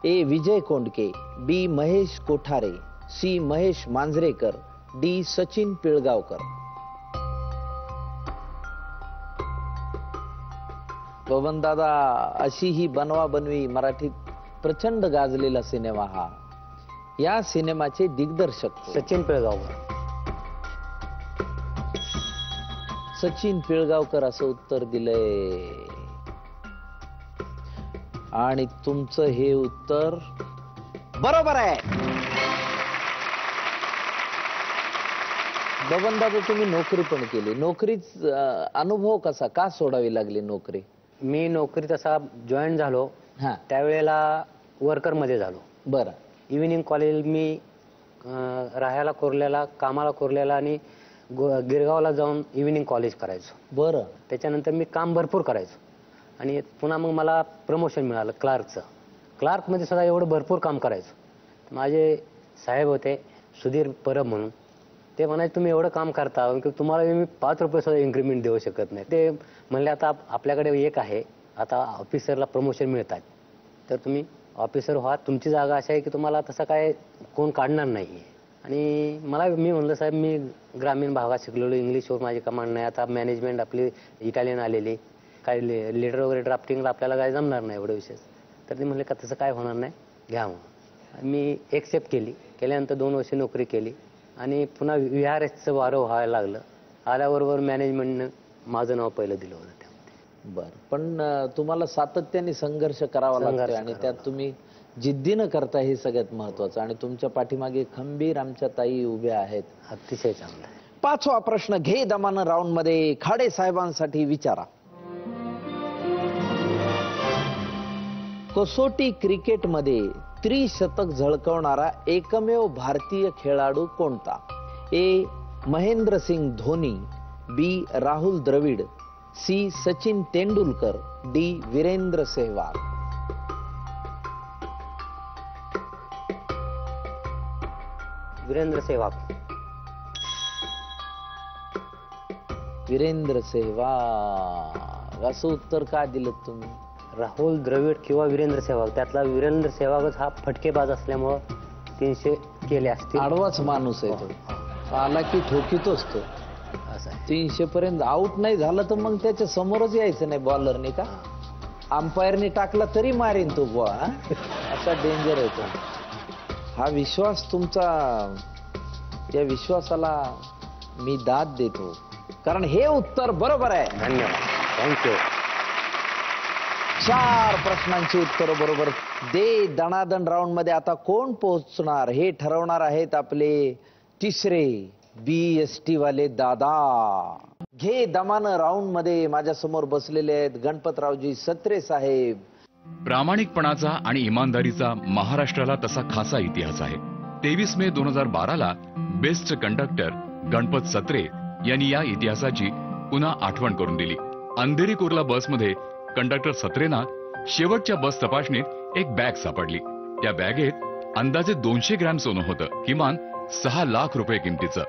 ए विजय कोंडके, बी महेश कोठारे, सी महेश मांजरेकर, डी सचिन पिळगावकर. बबन दादा, अशी ही बनवा बनवी मराठीत प्रचंड गाजलेला सिनेमा हा. या सिनेमाचे दिग्दर्शक सचिन पिळगावकर. सचिन पिळगावकर असं उत्तर दिलंय आणि तुमचं हे उत्तर बरोबर आहे. बबन दादा तुम्ही नोकरी पण केली. नोकरीच अनुभव कसा, का सोडावी लागली नोकरी? मी नोकरी तसा जॉईन झालो त्यावेळेला वर्कर मध्ये झालो. बरं. इव्हिनिंग कॉलेज मी राहायला कोरल्याला, कामाला कोरल्याला आणि गिरगावला जाऊन इव्हिनिंग कॉलेज करायचो. बरं. त्याच्यानंतर मी काम भरपूर करायचो आणि पुन्हा मग मला प्रमोशन मिळालं क्लार्कचं. क्लार्कमध्ये सुद्धा एवढं भरपूर काम करायचो. माझे साहेब होते सुधीर परब म्हणून, ते म्हणायचे तुम्ही एवढं काम करता की तुम्हाला मी 5 रुपये सुद्धा इन्क्रीमेंट देऊ शकत नाही. ते म्हणले आता आपल्याकडे एक आहे, आता ऑफिसरला प्रमोशन मिळतात तर तुम्ही ऑफिसर व्हा, तुमची जागा अशी आहे की तुम्हाला तसं काय कोण काढणार नाही. आणि मी म्हणलं साहेब मी ग्रामीण भागात शिकलेलो, इंग्लिशवर माझी कमांड नाही, आता मॅनेजमेंट आपली इटालियन आलेली, काय लेटर वगैरे ड्राफ्टिंगला आपल्याला काय जमणार नाही एवढं विशेष. तर ते म्हणले का तसं काय होणार नाही, घ्या मग. मी एक्सेप्ट केल्यानंतर 2 वर्ष नोकरी केली आणि पुन्हा VRSचं वारं व्हायला लागलं. आल्याबरोबर मॅनेजमेंटनं माझं नाव पहिलं दिलं होतं त्यामध्ये. बरं. पण तुम्हाला सातत्याने संघर्ष करावा लागतो आणि त्यात तुम्ही जिद्दीनं करता, हे सगळ्यात महत्वाचं. आणि तुमच्या पाठीमागे खंबीर आमच्या ताई उभ्या आहेत. अतिशय चांगलं आहे. 5वा प्रश्न घे दमानं राऊंड मध्ये खाडे साहेबांसाठी विचारा. कसोटी क्रिकेटमध्ये त्रिशतक झळकवणारा एकमेव भारतीय खेळाडू कोणता? ए. महेंद्रसिंग धोनी, बी. राहुल द्रविड, सी. सचिन तेंडुलकर, डी. वीरेंद्र सेहवाग. वीरेंद्र सेहवाग. वीरेंद्र सेहवाग असं उत्तर का दिलं तुम्ही? राहुल द्रविड किंवा वीरेंद्र सेहवाग, त्यातला वीरेंद्र सेहवागच हा फटकेबाज असल्यामुळं 300 केले असतील. आडवाच माणूस आहे तो, आला की ठोकीतोच तो. असं आहे. 300 पर्यंत आउट नाही झालं तर मग त्याच्या समोरच यायचं नाही बॉलरने का? अंपायरने टाकला तरी मारेन तो बॉल. असा डेंजर आहे तो. हा विश्वास तुमचा, त्या विश्वासाला मी दाद देतो, कारण हे उत्तर बरोबर आहे. धन्यवाद, थँक्यू. 4 प्रश्नांची उत्तरं बरोबर. दे दणादण राऊंड मध्ये आता कोण पोहोचणार हे ठरवणार आहेत आपले तिसरे BST वाले दादा. घे दमानं राऊंड मध्ये माझ्या समोर बसलेले आहेत गणपतरावजी सत्रे साहेब. प्रामाणिकपणाचा आणि इमानदारीचा महाराष्ट्राला तसा खासा इतिहास आहे. 23 मे 2012ला बेस्ट कंडक्टर गणपत सत्रे यांनी या इतिहासाची पुन्हा आठवण करून दिली. अंधेरी कुर्ला बसमध्ये कंडक्टर सत्रेंना शेवटच्या बस तपासणीत एक बॅग सापडली. त्या बॅगेत अंदाजे 200 ग्रॅम सोनं होतं, किमान 6 लाख रुपये किमतीचं.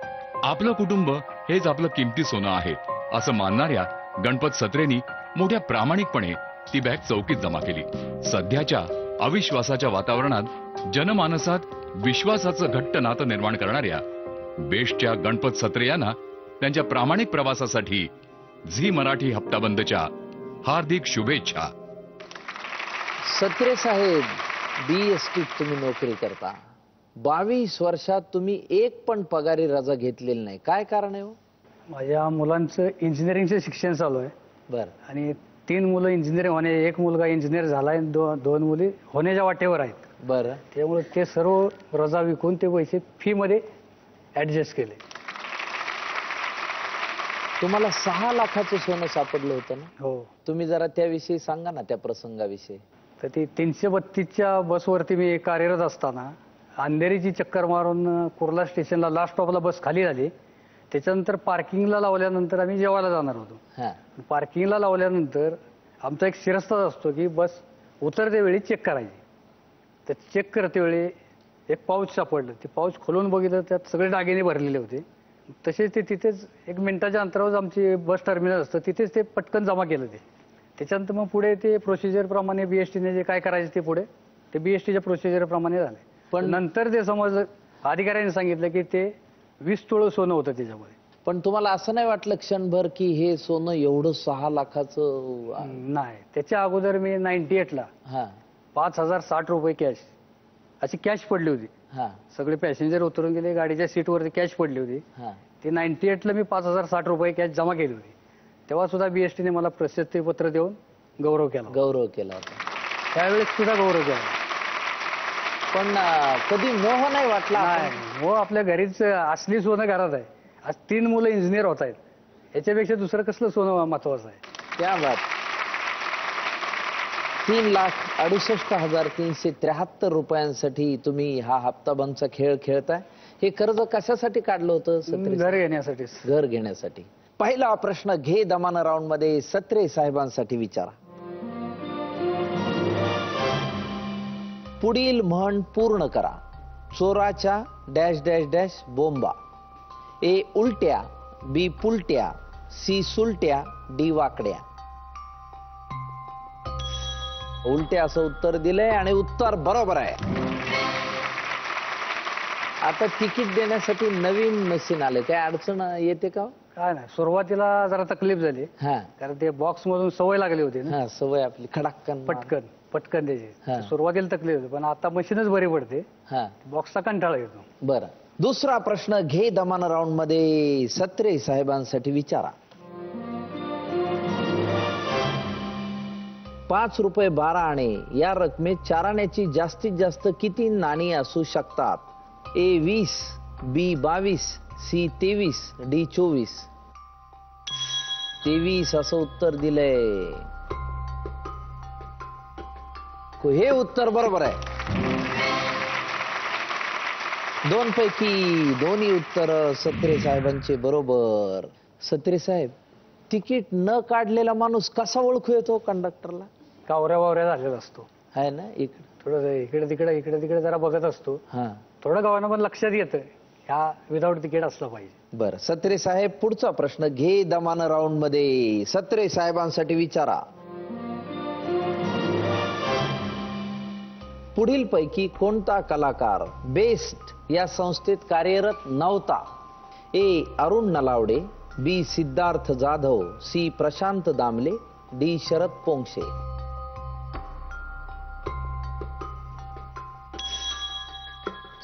आपलं कुटुंब हेच आपलं किमती सोनं आहे असं मानणाऱ्या गणपत सत्रेंनी मोठ्या प्रामाणिकपणे ती बॅग चौकीत जमा केली. सध्याच्या अविश्वासाच्या वातावरणात जनमानसात विश्वासाचं घट्ट नातं निर्माण करणाऱ्या बेस्टच्या गणपत सत्रे यांना त्यांच्या प्रामाणिक प्रवासासाठी झी मराठी हप्ताबंदच्या हार्दिक शुभेच्छा. सत्रे साहेब, BST तुम्ही नोकरी करता. 22 वर्षात तुम्ही एक पण पगारी रजा घेतलेली नाही, काय कारण आहे हो? माझ्या मुलांचं इंजिनिअरिंगचं शिक्षण चालू आहे. बर. आणि 3 मुलं इंजिनिअर होणे, एक मुलगा इंजिनियर झालाय, 2 मुली होण्याच्या वाटेवर आहेत. बरं. त्यामुळे ते सर्व रजा विकून ते पैसे फी मध्ये ऍडजस्ट केले. तुम्हाला 6 लाखाचं सोनं सापडलं होतं ना? हो. तुम्ही जरा त्याविषयी सांगा ना, त्या प्रसंगाविषयी. तर ती 332च्या बसवरती मी कार्यरत असताना अंधेरीची चक्कर मारून कुर्ला स्टेशनला लास्ट स्टॉपला बस खाली झाली. त्याच्यानंतर पार्किंगला लावल्यानंतर आम्ही जेवायला जाणार होतो. पार्किंगला लावल्यानंतर आमचा एक शिरस्ताच असतो की बस उतरते वेळी चेक करायची. तर चेक करते वेळी एक पाऊच सापडलं. ते पाऊच खोलून बघितलं, त्यात सगळे दागिने भरलेले होते. तसेच ते तिथेच 1 मिनिटाच्या अंतरावर आमची बस टर्मिनल असतं, तिथेच ते पटकन जमा केलं. त्याच्यानंतर मग पुढे ते प्रोसिजर प्रमाणे BSTने जे काय करायचं ते पुढे ते BSTच्या प्रोसिजर प्रमाणे झाले. पण नंतर ते समजलं, अधिकाऱ्यांनी सांगितलं की ते 20 तोळ सोनं होतं त्याच्यामध्ये. पण तुम्हाला असं नाही वाटलं क्षणभर की हे सोनं एवढं 6 लाखाचं? नाही. त्याच्या अगोदर मी 98ला 5060 रुपये कॅश अशी कॅश पडली होती. सगळे पॅसेंजर उतरून गेले, गाडीच्या सीटवरती कॅश पडली होती. ते 98ला मी 5060 रुपये कॅश जमा केली होती. तेव्हा सुद्धा BSTने मला प्रशस्ती पत्र देऊन गौरव केला होता. त्यावेळेस सुद्धा गौरव केला. पण कधी मोह नाही वाटला? मोह आपल्या घरीच असली सोनं घरात आहे. आज 3 मुलं इंजिनियर होत आहेत, याच्यापेक्षा दुसरं कसलं सोनं महत्वाचं आहे? त्या बात. 3,68,373 रुपयांसाठी तुम्ही हा हप्ताबंदचा खेळ खेळताय. हे कर्ज कशासाठी काढलं होतं सत्रे? घर घेण्यासाठी. घर घेण्यासाठी. पहिला प्रश्न घे दमान राऊंड मध्ये सत्रे साहेबांसाठी विचारा. पुढील म्हण पूर्ण करा. चोराच्या डॅश डॅश डॅश बोंबा. ए उलट्या, बी पुलट्या, सी सुलट्या, डी वाकड्या. उलट्या असं उत्तर दिलंय आणि उत्तर बरोबर आहे. आता तिकीट देण्यासाठी नवीन मशीन आले, काय अडचण येते का? काय नाही, सुरुवातीला जरा तकलीफ झाली. कारण ते बॉक्स मधून सवय लागली होती ना. सवय आपली खडाक्कन पटकन द्यायची. सुरुवातीला तकलीफ होती, पण आता मशीनच बरी पडते. बॉक्सचा कंटाळा येतो. बरं, दुसरा प्रश्न घे दमान राऊंड मध्ये सत्रे साहेबांसाठी विचारा. 5 रुपये 12 आणे या रकमेत 4 आण्याची जास्तीत जास्त किती नाणी असू शकतात? ए 20, बी 22, सी 23, डी 24. 23 असं उत्तर दिलंय. हे उत्तर बरोबर आहे. दोनपैकी दोन्ही उत्तर सत्रे साहेबांचे बरोबर. सत्रे साहेब, तिकीट न काढलेला माणूस कसा ओळखू येतो कंडक्टरला? कावऱ्या वावऱ्या झालेला असतो, आहे ना. थोडं इकडे तिकडे जरा बघत असतो. थोडं गावानं पण लक्षात येतं ह्या विदाऊट तिकीट असलं पाहिजे. बरं सत्रे साहेब, पुढचा प्रश्न घे दमान राऊंड मध्ये सत्रे साहेबांसाठी विचारा. पुढील पैकी कोणता कलाकार बेस्ट या संस्थेत कार्यरत नव्हता? ए अरुण नलावडे, बी सिद्धार्थ जाधव, सी प्रशांत दामले, डी शरद पोंक्षे.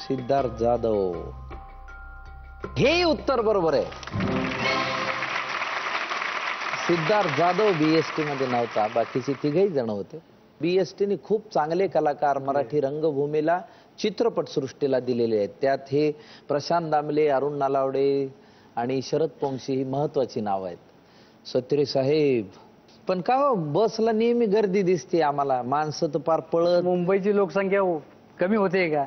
सिद्धार्थ जाधव. हे उत्तर बरोबर आहे. सिद्धार्थ जाधव बीएसटी मध्ये नव्हता, बाकीचे तिघही जण होते. बीएसटी ने खूप चांगले कलाकार मराठी रंगभूमीला चित्रपट सृष्टीला दिलेले आहेत. त्यात हे प्रशांत दामले, अरुण नालावडे आणि शरद पोंक्षे ही महत्वाची नाव आहेत. सत्रे साहेब, पण का हो बसला नेहमी गर्दी दिसते आम्हाला, माणसं तर पार पळत. मुंबईची लोकसंख्या कमी होते का?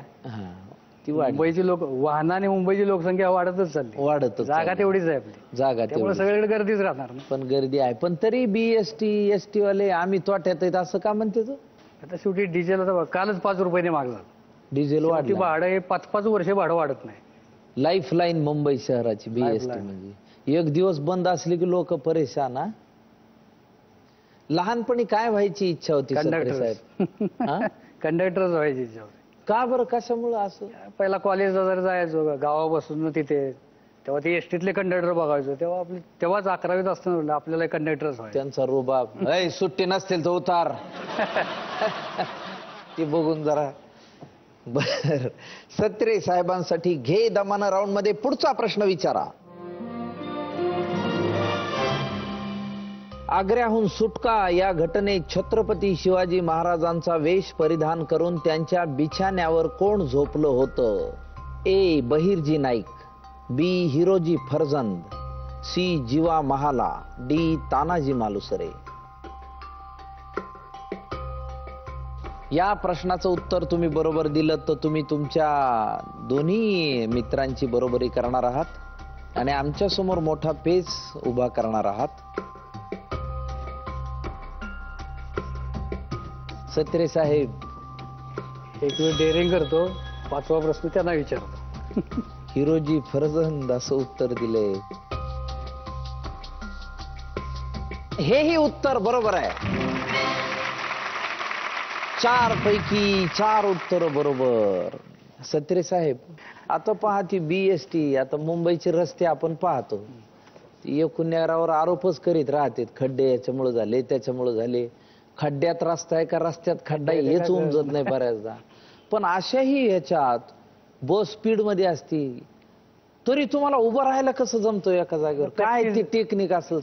मुंबईची वाहनाने मुंबईची लोकसंख्या वाढतच चालली. जागा तेवढीच आहे आपली, जागा त्यामुळे सगळीकडे गर्दीच राहणार. पण गर्दी आहे, पण तरी बीएसटी एसटी वाले आम्ही तोट्यात आहेत असं का म्हणते? आता शेवटी डिझेल कालच 5 रुपयाने मागलं. डिझेल वाढलं. भाडं हे 5-5 वर्ष भाडं वाढत नाही. लाईफ लाईन मुंबई शहराची बीएसटी म्हणजे एक दिवस बंद असली की लोक परेशान. लहानपणी काय व्हायची इच्छा होती कंडक्टरच व्हायची इच्छा होती. का बरं, कशामुळे असं? पहिला कॉलेजला जर जायचो गावापासून तिथे, तेव्हा ते एसटीतले कंडक्टर बघायचो. तेव्हाच 11वीत असताना आपल्याला कंडक्टरच व्हायचं. त्यांचा रुबाब, सुट्टी नसतील तर उतार ते बघून जरा. बर, सत्रे साहेबांसाठी घे दमान राऊंड मध्ये पुढचा प्रश्न विचारा. आग्र्याहून सुटका या घटनेत छत्रपती शिवाजी महाराजांचा वेश परिधान करून त्यांच्या बिछाण्यावर कोण झोपलं होतं? ए बहिर्जी नाईक, बी हिरोजी फर्जंद, सी जीवा महाला, डी तानाजी मालुसरे. या प्रश्नाचं उत्तर तुम्ही बरोबर दिलं तर तुम्ही तुमच्या दोन्ही मित्रांची बरोबरी करणार आहात आणि आमच्या समोर मोठा पेच उभा करणार आहात. सत्रे साहेब, एक वेळ डेअरिंग करतो, 5वा प्रश्न त्यांना विचारतो. हिरोजी फर्जंद असं उत्तर दिले. हेही उत्तर बरोबर आहे. 4 पैकी 4 उत्तर बरोबर. सत्रे साहेब, आता पहा ती बीएसटी, आता मुंबईचे रस्ते आपण पाहतो, एकूण्यावर आरोपच करीत राहते. खड्डे याच्यामुळे झाले, त्याच्यामुळे झाले. खड्ड्यात रस्ता आहे का रस्त्यात खड्डा हेच उमजत नाही बऱ्याचदा. पण अशाही ह्याच्यात बस स्पीड मध्ये असती तरी तुम्हाला उभं राहायला कसं जमतो एका जागेवर? काय ती टेक्निक असेल?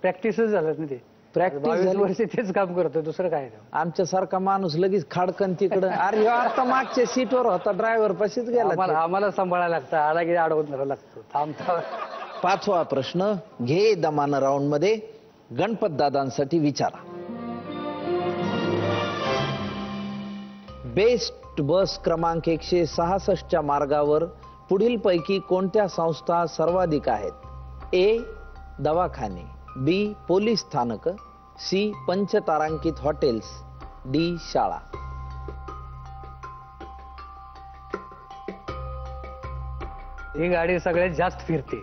प्रॅक्टिसच झालं ना. ते प्रॅक्टिस वर्ष तेच काम करतो, दुसरं काय. आमच्यासारखा माणूस लगेच खाडकन तिकडं, अरे आता मागच्या सीटवर होता, ड्रायव्हर पाशीच गेला. आम्हाला सांभाळायला लागतं, आला की अडवून धरावं लागतं. थांबता. 5वा प्रश्न घे दमान राऊंड मध्ये गणपत दादांसाठी विचारा. बेस्ट बस क्रमांक 166 च्या मार्गावर पुढीलपैकी कोणत्या संस्था सर्वाधिक आहेत? ए. दवाखाने, बी. पोलीस स्थानक, सी. पंचतारांकित हॉटेल्स, डी. शाळा. ही गाडी सगळ्यात जास्त फिरते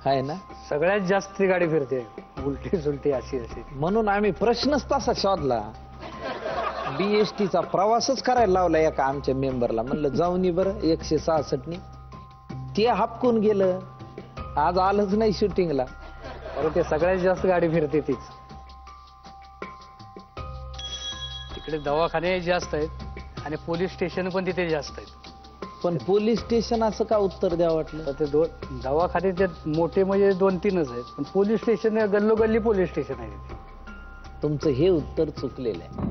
आहे ना? सगळ्यात जास्त ती गाडी फिरते, उलटी सुलटी अशी अशी. म्हणून आम्ही प्रश्नच तसा शोधला. बीएसटीचा प्रवासच करायला लावला एका आमच्या मेंबरला. म्हणलं जाऊन ये बरं 166 ते हापकून गेलं, आज आलंच नाही शूटिंगला. अरे ते सगळ्यात जास्त गाडी फिरते तीच. तिकडे दवाखाने जास्त आहेत आणि पोलीस स्टेशन पण तिथे जास्त आहेत. पण पोलीस स्टेशन असं का उत्तर द्या वाटलं? तर ते दवाखाने ते मोठे म्हणजे 2-3च आहेत, पण पोलीस स्टेशन गल्लोगल्ली पोलीस स्टेशन आहे तिथे. तुमचं हे उत्तर चुकलेलं आहे.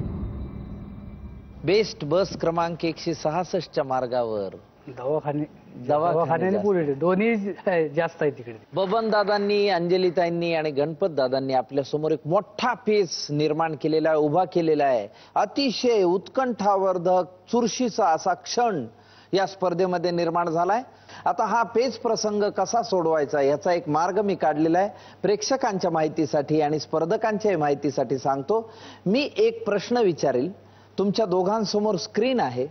बेस्ट बस क्रमांक 166च्या मार्गावर दवाखाने आणि पोलीस दोन्ही जास्त आहे तिकडे. बबन दादांनी, अंजलीताईंनी आणि गणपत दादांनी आपल्या समोर एक मोठा पेच निर्माण केलेला आहे, उभा केलेला आहे. अतिशय उत्कंठावर्धक चुरशीचा असा क्षण या स्पर्धेमध्ये निर्माण झालाय. आता हा पेच प्रसंग कसा सोडवायचा याचा एक मार्ग मी काढलेला आहे. प्रेक्षकांच्या माहितीसाठी आणि स्पर्धकांच्या माहितीसाठी सांगतो. मी एक प्रश्न विचारेल, तुमच्या दोघांसमोर स्क्रीन आहे.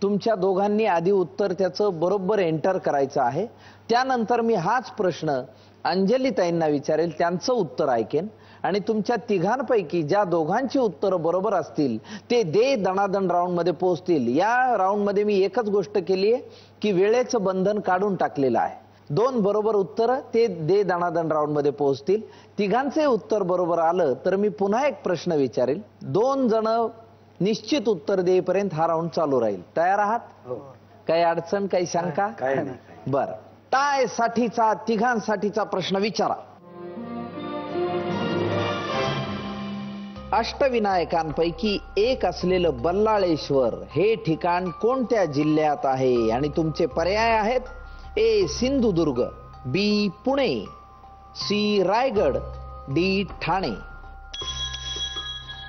तुमच्या दोघांनी आधी उत्तर त्याचं बरोबर एंटर करायचं आहे. त्यानंतर मी हाच प्रश्न अंजलीताईंना विचारेल, त्यांचं उत्तर ऐकेन आणि तुमच्या तिघांपैकी ज्या दोघांची उत्तरं बरोबर असतील ते दे दणादण राऊंड मध्ये पोहोचतील. या राऊंड मध्ये मी एकच गोष्ट केली आहे की वेळेचं बंधन काढून टाकलेलं आहे. 2 बरोबर उत्तर ते दे दणादण राऊंड मध्ये पोहोचतील. तिघांचे उत्तर बरोबर आलं तर मी पुन्हा एक प्रश्न विचारेल. 2 जण निश्चित उत्तर देईपर्यंत हा राऊंड चालू राहील. तयार आहात? काही अडचण, काही शंका? बरं, टाय साठीचा तिघांसाठीचा प्रश्न विचारा. अष्टविनायकांपैकी एक असलेलं बल्लाळेश्वर हे ठिकाण कोणत्या जिल्ह्यात आहे? आणि तुमचे पर्याय आहेत: ए. सिंधुदुर्ग, बी. पुणे, सी. रायगड, डी. ठाणे.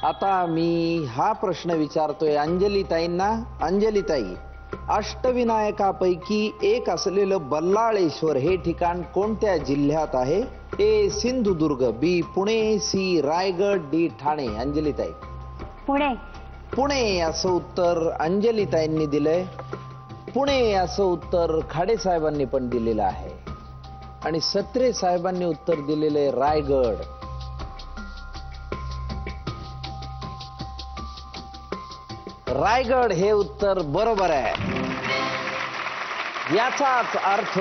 आता मी हा प्रश्न विचारतोय अंजलीताईंना. अंजलीताई, अष्टविनायकापैकी एक असलेलं बल्लाळेश्वर हे ठिकाण कोणत्या जिल्ह्यात आहे? ए. सिंधुदुर्ग, बी. पुणे, सी. रायगड, डी. ठाणे. अंजलीताई. पुणे. पुणे असं उत्तर अंजलीताईंनी दिलंय. पुणे असं उत्तर खाडे साहेबांनी पण दिलेलं आहे आणि सत्रे साहेबांनी उत्तर दिलेले रायगड. रायगड हे उत्तर बरोबर आहे. याचाच अर्थ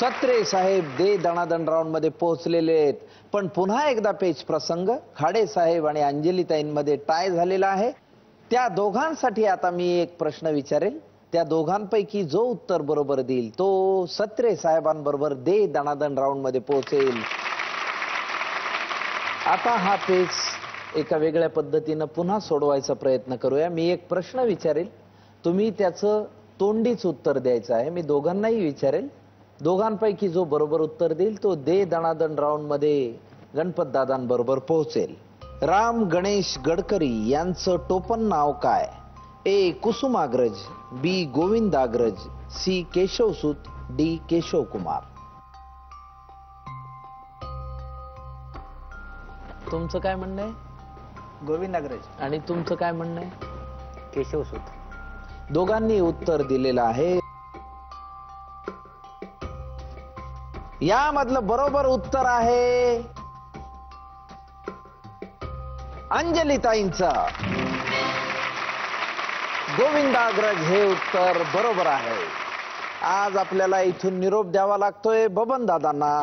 सत्रे साहेब दे दणादण राऊंड मध्ये पोहोचलेले आहेत. पण पुन्हा एकदा पेच प्रसंग खाडे साहेब आणि अंजलीताईंमध्ये टाय झालेला आहे. त्या दोघांसाठी आता मी एक प्रश्न विचारेल. त्या दोघांपैकी जो उत्तर बरोबर देईल तो सत्रे साहेबांबरोबर दे दणादण राऊंड मध्ये पोहोचेल. आता हा पेच एका वेगळ्या पद्धतीनं पुन्हा सोडवायचा प्रयत्न करूया. मी एक प्रश्न विचारेल, तुम्ही त्याचं तोंडीच उत्तर द्यायचं आहे. मी दोघांनाही विचारेल. दोघांपैकी जो बरोबर उत्तर देईल तो दे दणादण राऊंड मध्ये गणपत दादांबरोबर पोहोचेल. राम गणेश गडकरी यांचं टोपण नाव काय? ए. कुसुमाग्रज, बी. गोविंदाग्रज, सी. केशवसूत, डी. केशव कुमार. तुमचं काय म्हणणं आहे? गोविंदाग्रज. आणि तुमचं काय म्हणणं आहे? केशवसूत. दोघांनी उत्तर दिलेलं आहे. यामधलं बरोबर उत्तर आहे अंजलीताईंचं. गोविंदाग्रज हे उत्तर बरोबर आहे. आज आपल्याला इथून निरोप द्यावा लागतोय बबन दादांना.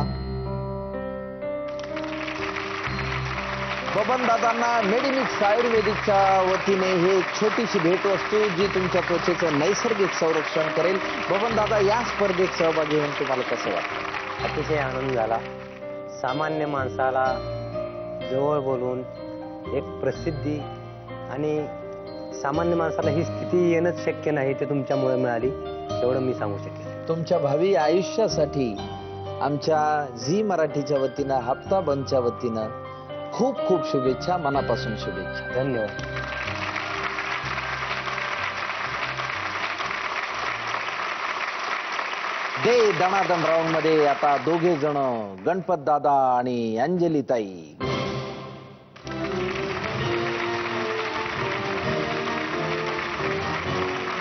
बबन दादांना मेडिमिक्स आयुर्वेदिकच्या वतीने हे छोटीशी भेटवस्तू जी तुमच्या त्वचेचं नैसर्गिक संरक्षण करेल. बबन दादा, या स्पर्धेत सहभागी होऊन तुम्हाला कसं वाटतं? अतिशय आनंद झाला. सामान्य माणसाला जवळ बोलून एक प्रसिद्धी आणि सामान्य माणसाला ही स्थिती येणंच शक्य नाही, ते तुमच्यामुळे मिळाली, एवढं मी सांगू शकेन. तुमच्या भावी आयुष्यासाठी आमच्या झी मराठीच्या वतीनं, हप्ता बंदच्या वतीनं खूप खूप शुभेच्छा, मनापासून शुभेच्छा. धन्यवाद. दे दणादण राऊंड मध्ये आता दोघे जण गणपत दादा आणि अंजली ताई.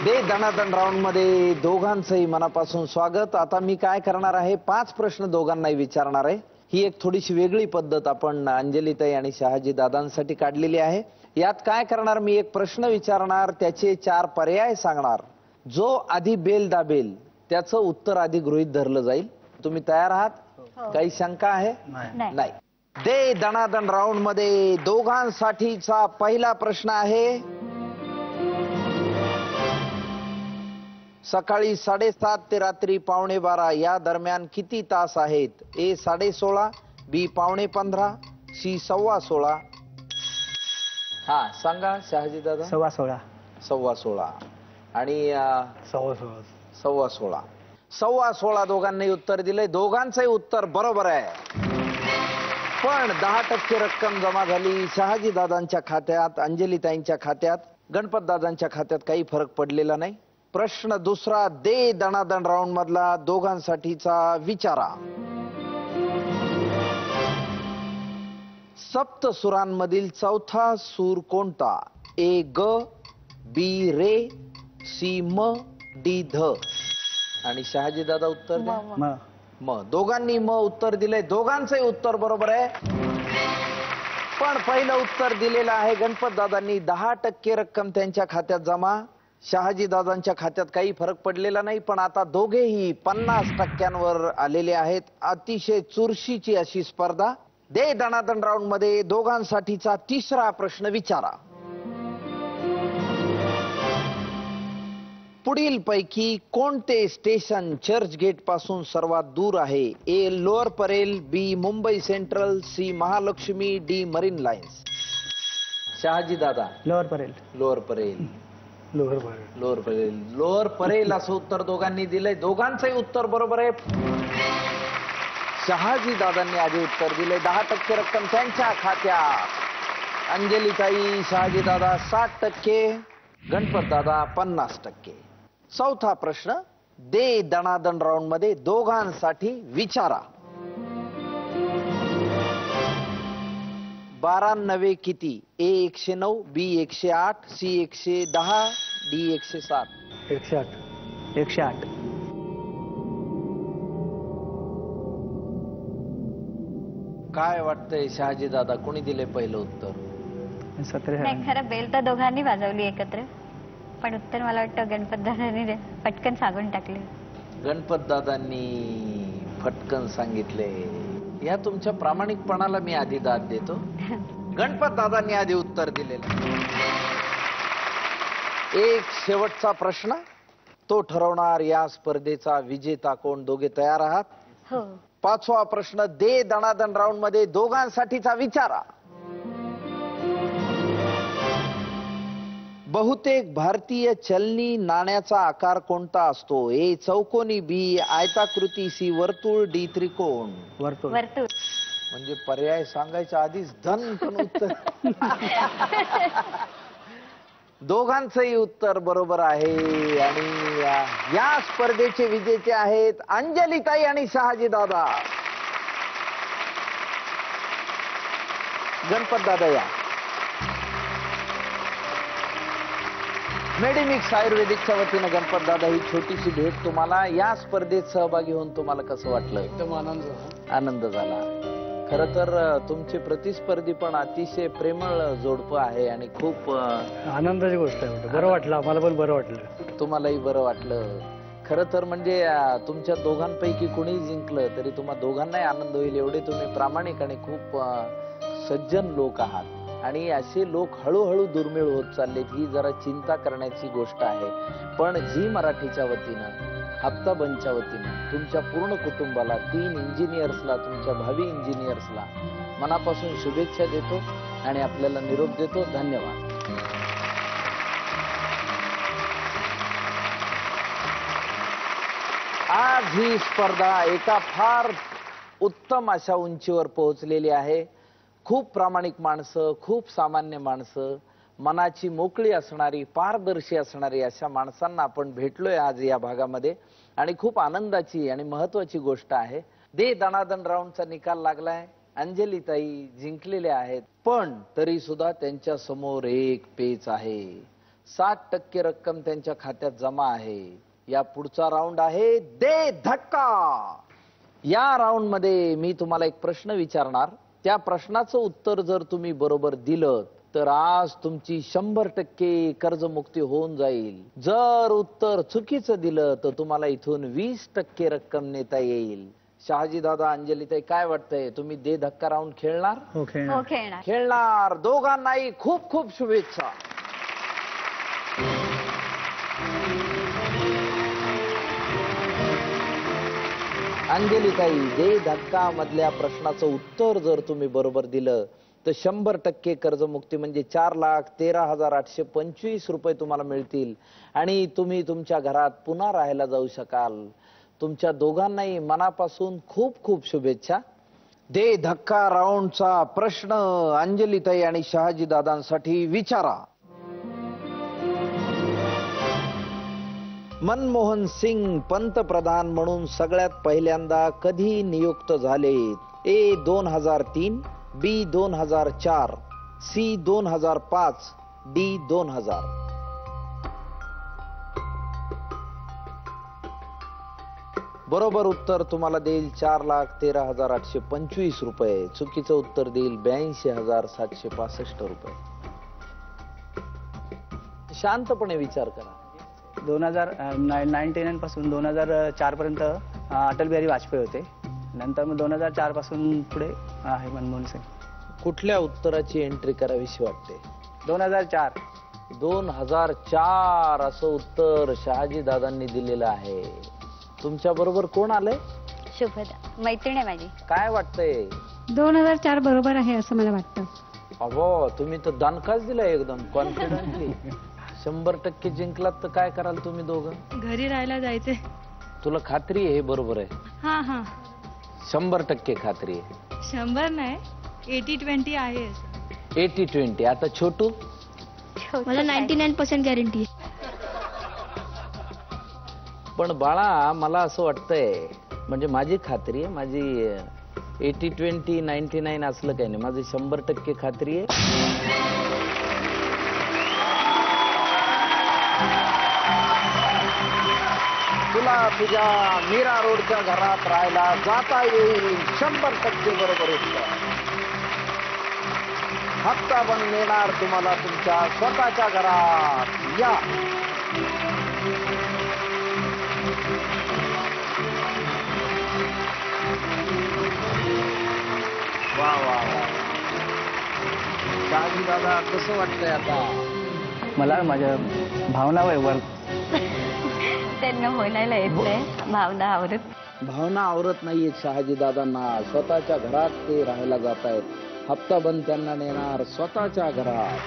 दे दणादण राऊंड मध्ये दोघांचंही मनापासून स्वागत. आता मी काय करणार आहे, 5 प्रश्न दोघांनाही विचारणार आहे. ही एक थोडीशी वेगळी पद्धत आपण अंजलीताई आणि शहाजी दादांसाठी काढलेली आहे. यात काय करणार, मी एक प्रश्न विचारणार, त्याचे 4 पर्याय सांगणार. जो आधी बेल दाबेल त्याचं उत्तर आधी गृहीत धरलं जाईल. तुम्ही तयार आहात? काही शंका आहे? नाही. दे दणादण राऊंड मध्ये दोघांसाठीचा पहिला प्रश्न आहे, सकाळी 7:30 ते रात्री 12:15 या दरम्यान किती तास आहेत? ए 16:30, बी 15:15, सी 16:15. हा सांगा शहाजी दादा. 16:15. 16:15 आणि 16:15. 16:15 दोघांनी उत्तर दिले. दोघांचंही उत्तर बरोबर आहे. पण 10% रक्कम जमा झाली शहाजी दादांच्या खात्यात, अंजलीताईंच्या खात्यात. गणपत दादांच्या खात्यात काही फरक पडलेला नाही. प्रश्न दुसरा, दे दणादण राऊंड मधला दोघांसाठीचा विचारा. सप्त सुरांमधील चौथा सूर कोणता? ए ग, बी रे, सी म, डी ध. आणि शहाजी दादा उत्तर द्या. म. दोघांनी म उत्तर दिले. दोघांचंही उत्तर बरोबर आहे. पण पहिलं उत्तर दिलेलं आहे गणपत दादांनी. 10% रक्कम त्यांच्या खात्यात जमा. शहाजी दादांच्या खात्यात काही फरक पडलेला नाही. पण आता दोघेही 50%वर आलेले आहेत. अतिशय चुरशीची अशी स्पर्धा. दे दणादण राऊंड मध्ये दोघांसाठीचा तिसरा प्रश्न विचारा. पुढील पैकी कोणते स्टेशन चर्चगेट पासून सर्वात दूर आहे? A Lower Parel, B Mumbai Central, C Mahalaxmi, D Marine Lines. Shahaji दादा. Lower Parel. Lower Parel. Lower Parel. Lower Parel. Lower Parel असं उत्तर दोघांनी दिलंय. दोघांचंही उत्तर बरोबर आहे. शहाजी दादांनी आधी उत्तर दिले. 10% रक्कम त्यांच्या खात्यात. अंजलीताई, शहाजी दादा 60%, गणपत दादा 50%. चौथा प्रश्न, दे दणादण राऊंड मध्ये दोघांसाठी विचारा. 12 9 किती? ए 109, बी 108, सी 110, डी 107. 108. काय वाटतंय शहाजी दादा, कोणी दिले पहिलं उत्तर? 17. नाही, खरं बेल तर दोघांनी वाजवली एकत्र, पण उत्तर मला वाटतं गणपत दादांनी पटकन सांगून टाकले. गणपत दादांनी फटकन सांगितले. या तुमच्या प्रामाणिकपणाला मी आधी दाद देतो. गणपत दादांनी आधी उत्तर दिलेलं. एक शेवटचा प्रश्न, तो ठरवणार या स्पर्धेचा विजेता कोण. दोघे तयार आहात? हो. 5वा प्रश्न, दे दणादण राऊंड मध्ये दोघांसाठीचा विचारा. बहुतेक भारतीय चलनी नाण्याचा आकार कोणता असतो? ए चौकोनी, बी आयताकृती, सी वर्तुळ, डी त्रिकोण. वर्तुळ. म्हणजे पर्याय सांगायच्या आधीच धन पण उत्तर. दोघांचंही उत्तर बरोबर आहे. आणि या स्पर्धेचे विजेते आहेत अंजलीताई आणि शहाजी दादा. गणपत दादा या. मेडिमिक्स आयुर्वेदिकच्या वतीनं गणपत दादा ही छोटीशी भेट तुम्हाला. या स्पर्धेत सहभागी होऊन तुम्हाला कसं वाटलं? एकदम आनंद झाला. खरं तर तुमचे प्रतिस्पर्धी पण अतिशय प्रेमळ जोडपं आहे आणि खूप आनंदाची गोष्ट आहे. बरं वाटलं, आम्हाला पण बरं वाटलं. तुम्हालाही बरं वाटलं. खरं तर म्हणजे तुमच्या दोघांपैकी कोणी जिंकलं तरी तुम्हा दोघांनाही आनंद होईल. एवढे तुम्ही प्रामाणिक आणि खूप सज्जन लोक आहात. आणि असे लोक हळूहळू दुर्मिळ होत चाललेत. ही जरा चिंता करण्याची गोष्ट आहे. पण झी मराठीच्या वतीनं, हप्ता बंचच्या वतीनं तुमच्या पूर्ण कुटुंबाला, 3 इंजिनियर्सला, तुमच्या भावी इंजिनियर्सला मनापासून शुभेच्छा देतो आणि आपल्याला निरोप देतो. धन्यवाद. आज ही स्पर्धा एका फार उत्तम अशा उंचीवर पोहोचलेली आहे. खूप प्रामाणिक माणसं, खूप सामान्य माणसं, मनाची मोकळी असणारी, पारदर्शी असणारी अशा माणसांना आपण भेटलोय आज या भागामध्ये आणि खूप आनंदाची आणि महत्वाची गोष्ट आहे. दे दणादण राऊंडचा निकाल लागलाय. अंजलीताई जिंकलेले आहेत, पण तरी सुद्धा त्यांच्या समोर एक पेच आहे. 60% रक्कम त्यांच्या खात्यात जमा आहे. या पुढचा राऊंड आहे दे धक्का. या राऊंड मध्ये मी तुम्हाला एक प्रश्न विचारणार. त्या प्रश्नाचं उत्तर जर तुम्ही बरोबर दिलं तर आज तुमची 100% कर्जमुक्ती होऊन जाईल. जर उत्तर चुकीचं दिलं तर तुम्हाला इथून 20% रक्कम नेता येईल. शहाजी दादा, अंजलीताई, काय वाटतंय? तुम्ही दे धक्का राऊंड खेळणार? हो, खेळणार. खेळणार. दोघांनाही खूप खूप शुभेच्छा. अंजलीताई, दे धक्का मधल्या प्रश्नाचं उत्तर जर तुम्ही बरोबर दिलं तर 100% कर्जमुक्ती म्हणजे 4,13,825 रुपये तुम्हाला मिळतील आणि तुम्ही तुमच्या घरात पुन्हा राहायला जाऊ शकाल. तुमच्या दोघांनाही मनापासून खूप खूप शुभेच्छा. दे धक्का राऊंडचा प्रश्न अंजलीताई आणि शहाजी दादांसाठी विचारा. मनमोहन सिंग पंतप्रधान म्हणून सगळ्यात पहिल्यांदा कधी नियुक्त झाले? ए 2003, बी 2004, सी 2005, डी 2000. बरोबर उत्तर तुम्हाला देईल 4,13,825 रुपये. चुकीचं उत्तर देईल 82,765 रुपये. शांतपणे विचार करा. 2099 पासून 2004 पर्यंत अटल बिहारी वाजपेयी होते. नंतर मग 2004 पासून पुढे आहे मनमोहन सिंग. कुठल्या उत्तराची एंट्री करावीशी वाटते? 2004. 2004 असं उत्तर शहाजी दादांनी दिलेलं आहे. तुमच्या बरोबर कोण आलंय? शुभदा, मैत्रीण आहे माझी. काय वाटतंय? 2004 बरोबर आहे असं मला वाटतं. अहो, तुम्ही तर दणकाच दिलाय एकदम कॉन्फिडंटली. 100% जिंकलात तर काय कराल तुम्ही दोघं? घरी राहायला जायचे. तुला खात्री आहे हे बरोबर आहे? हा हा, 100% खात्री आहे. 100 नाही, 80-20 आहे. 80-20. आता छोटू? मला 99% गॅरंटी. पण बाळा, मला असं वाटतंय, म्हणजे माझी खात्री आहे, माझी 80-20 99 असलं काही नाही, माझी 100% खात्री आहे. तुला तुझ्या मीरा रोडच्या घरात राहायला जाता येईल. 100% बरोबर उत्तर. हप्ता पण मिळणार तुम्हाला तुमच्या स्वतःच्या घरात. या वा वा वा. शहाजी दादा, कसं वाटतंय आता? मला माझ्या भावनावर त्यांना बोलायला येत नाही. भावना आवरत नाहीये शहाजी दादांना. स्वतःच्या घरात ते राहायला जात आहेत. हप्ता बंद त्यांना नेणार स्वतःच्या घरात.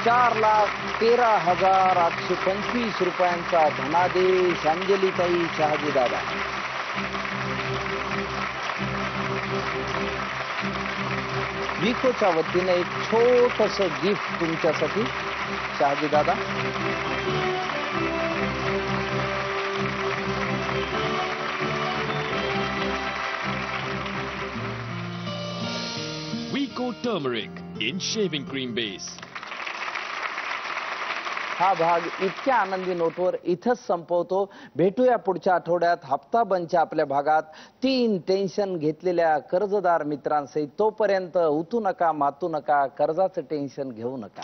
4,13,825 रुपयांचा धनादेश अंजलीताई, शहाजी दादा. विकोच्या वतीने एक छोटस गिफ्ट तुमच्यासाठी शहाजी दादा. Vico Turmeric in shaving cream base. हा भाग इतक्या आनंदी नोटवर इथंच संपवतो. भेटूया पुढच्या आठवड्यात हप्ता बंदच्या आपल्या भागात 3 टेन्शन घेतलेल्या कर्जदार मित्रांसहित. तोपर्यंत उतू नका, मातू नका, कर्जाचं टेन्शन घेऊ नका.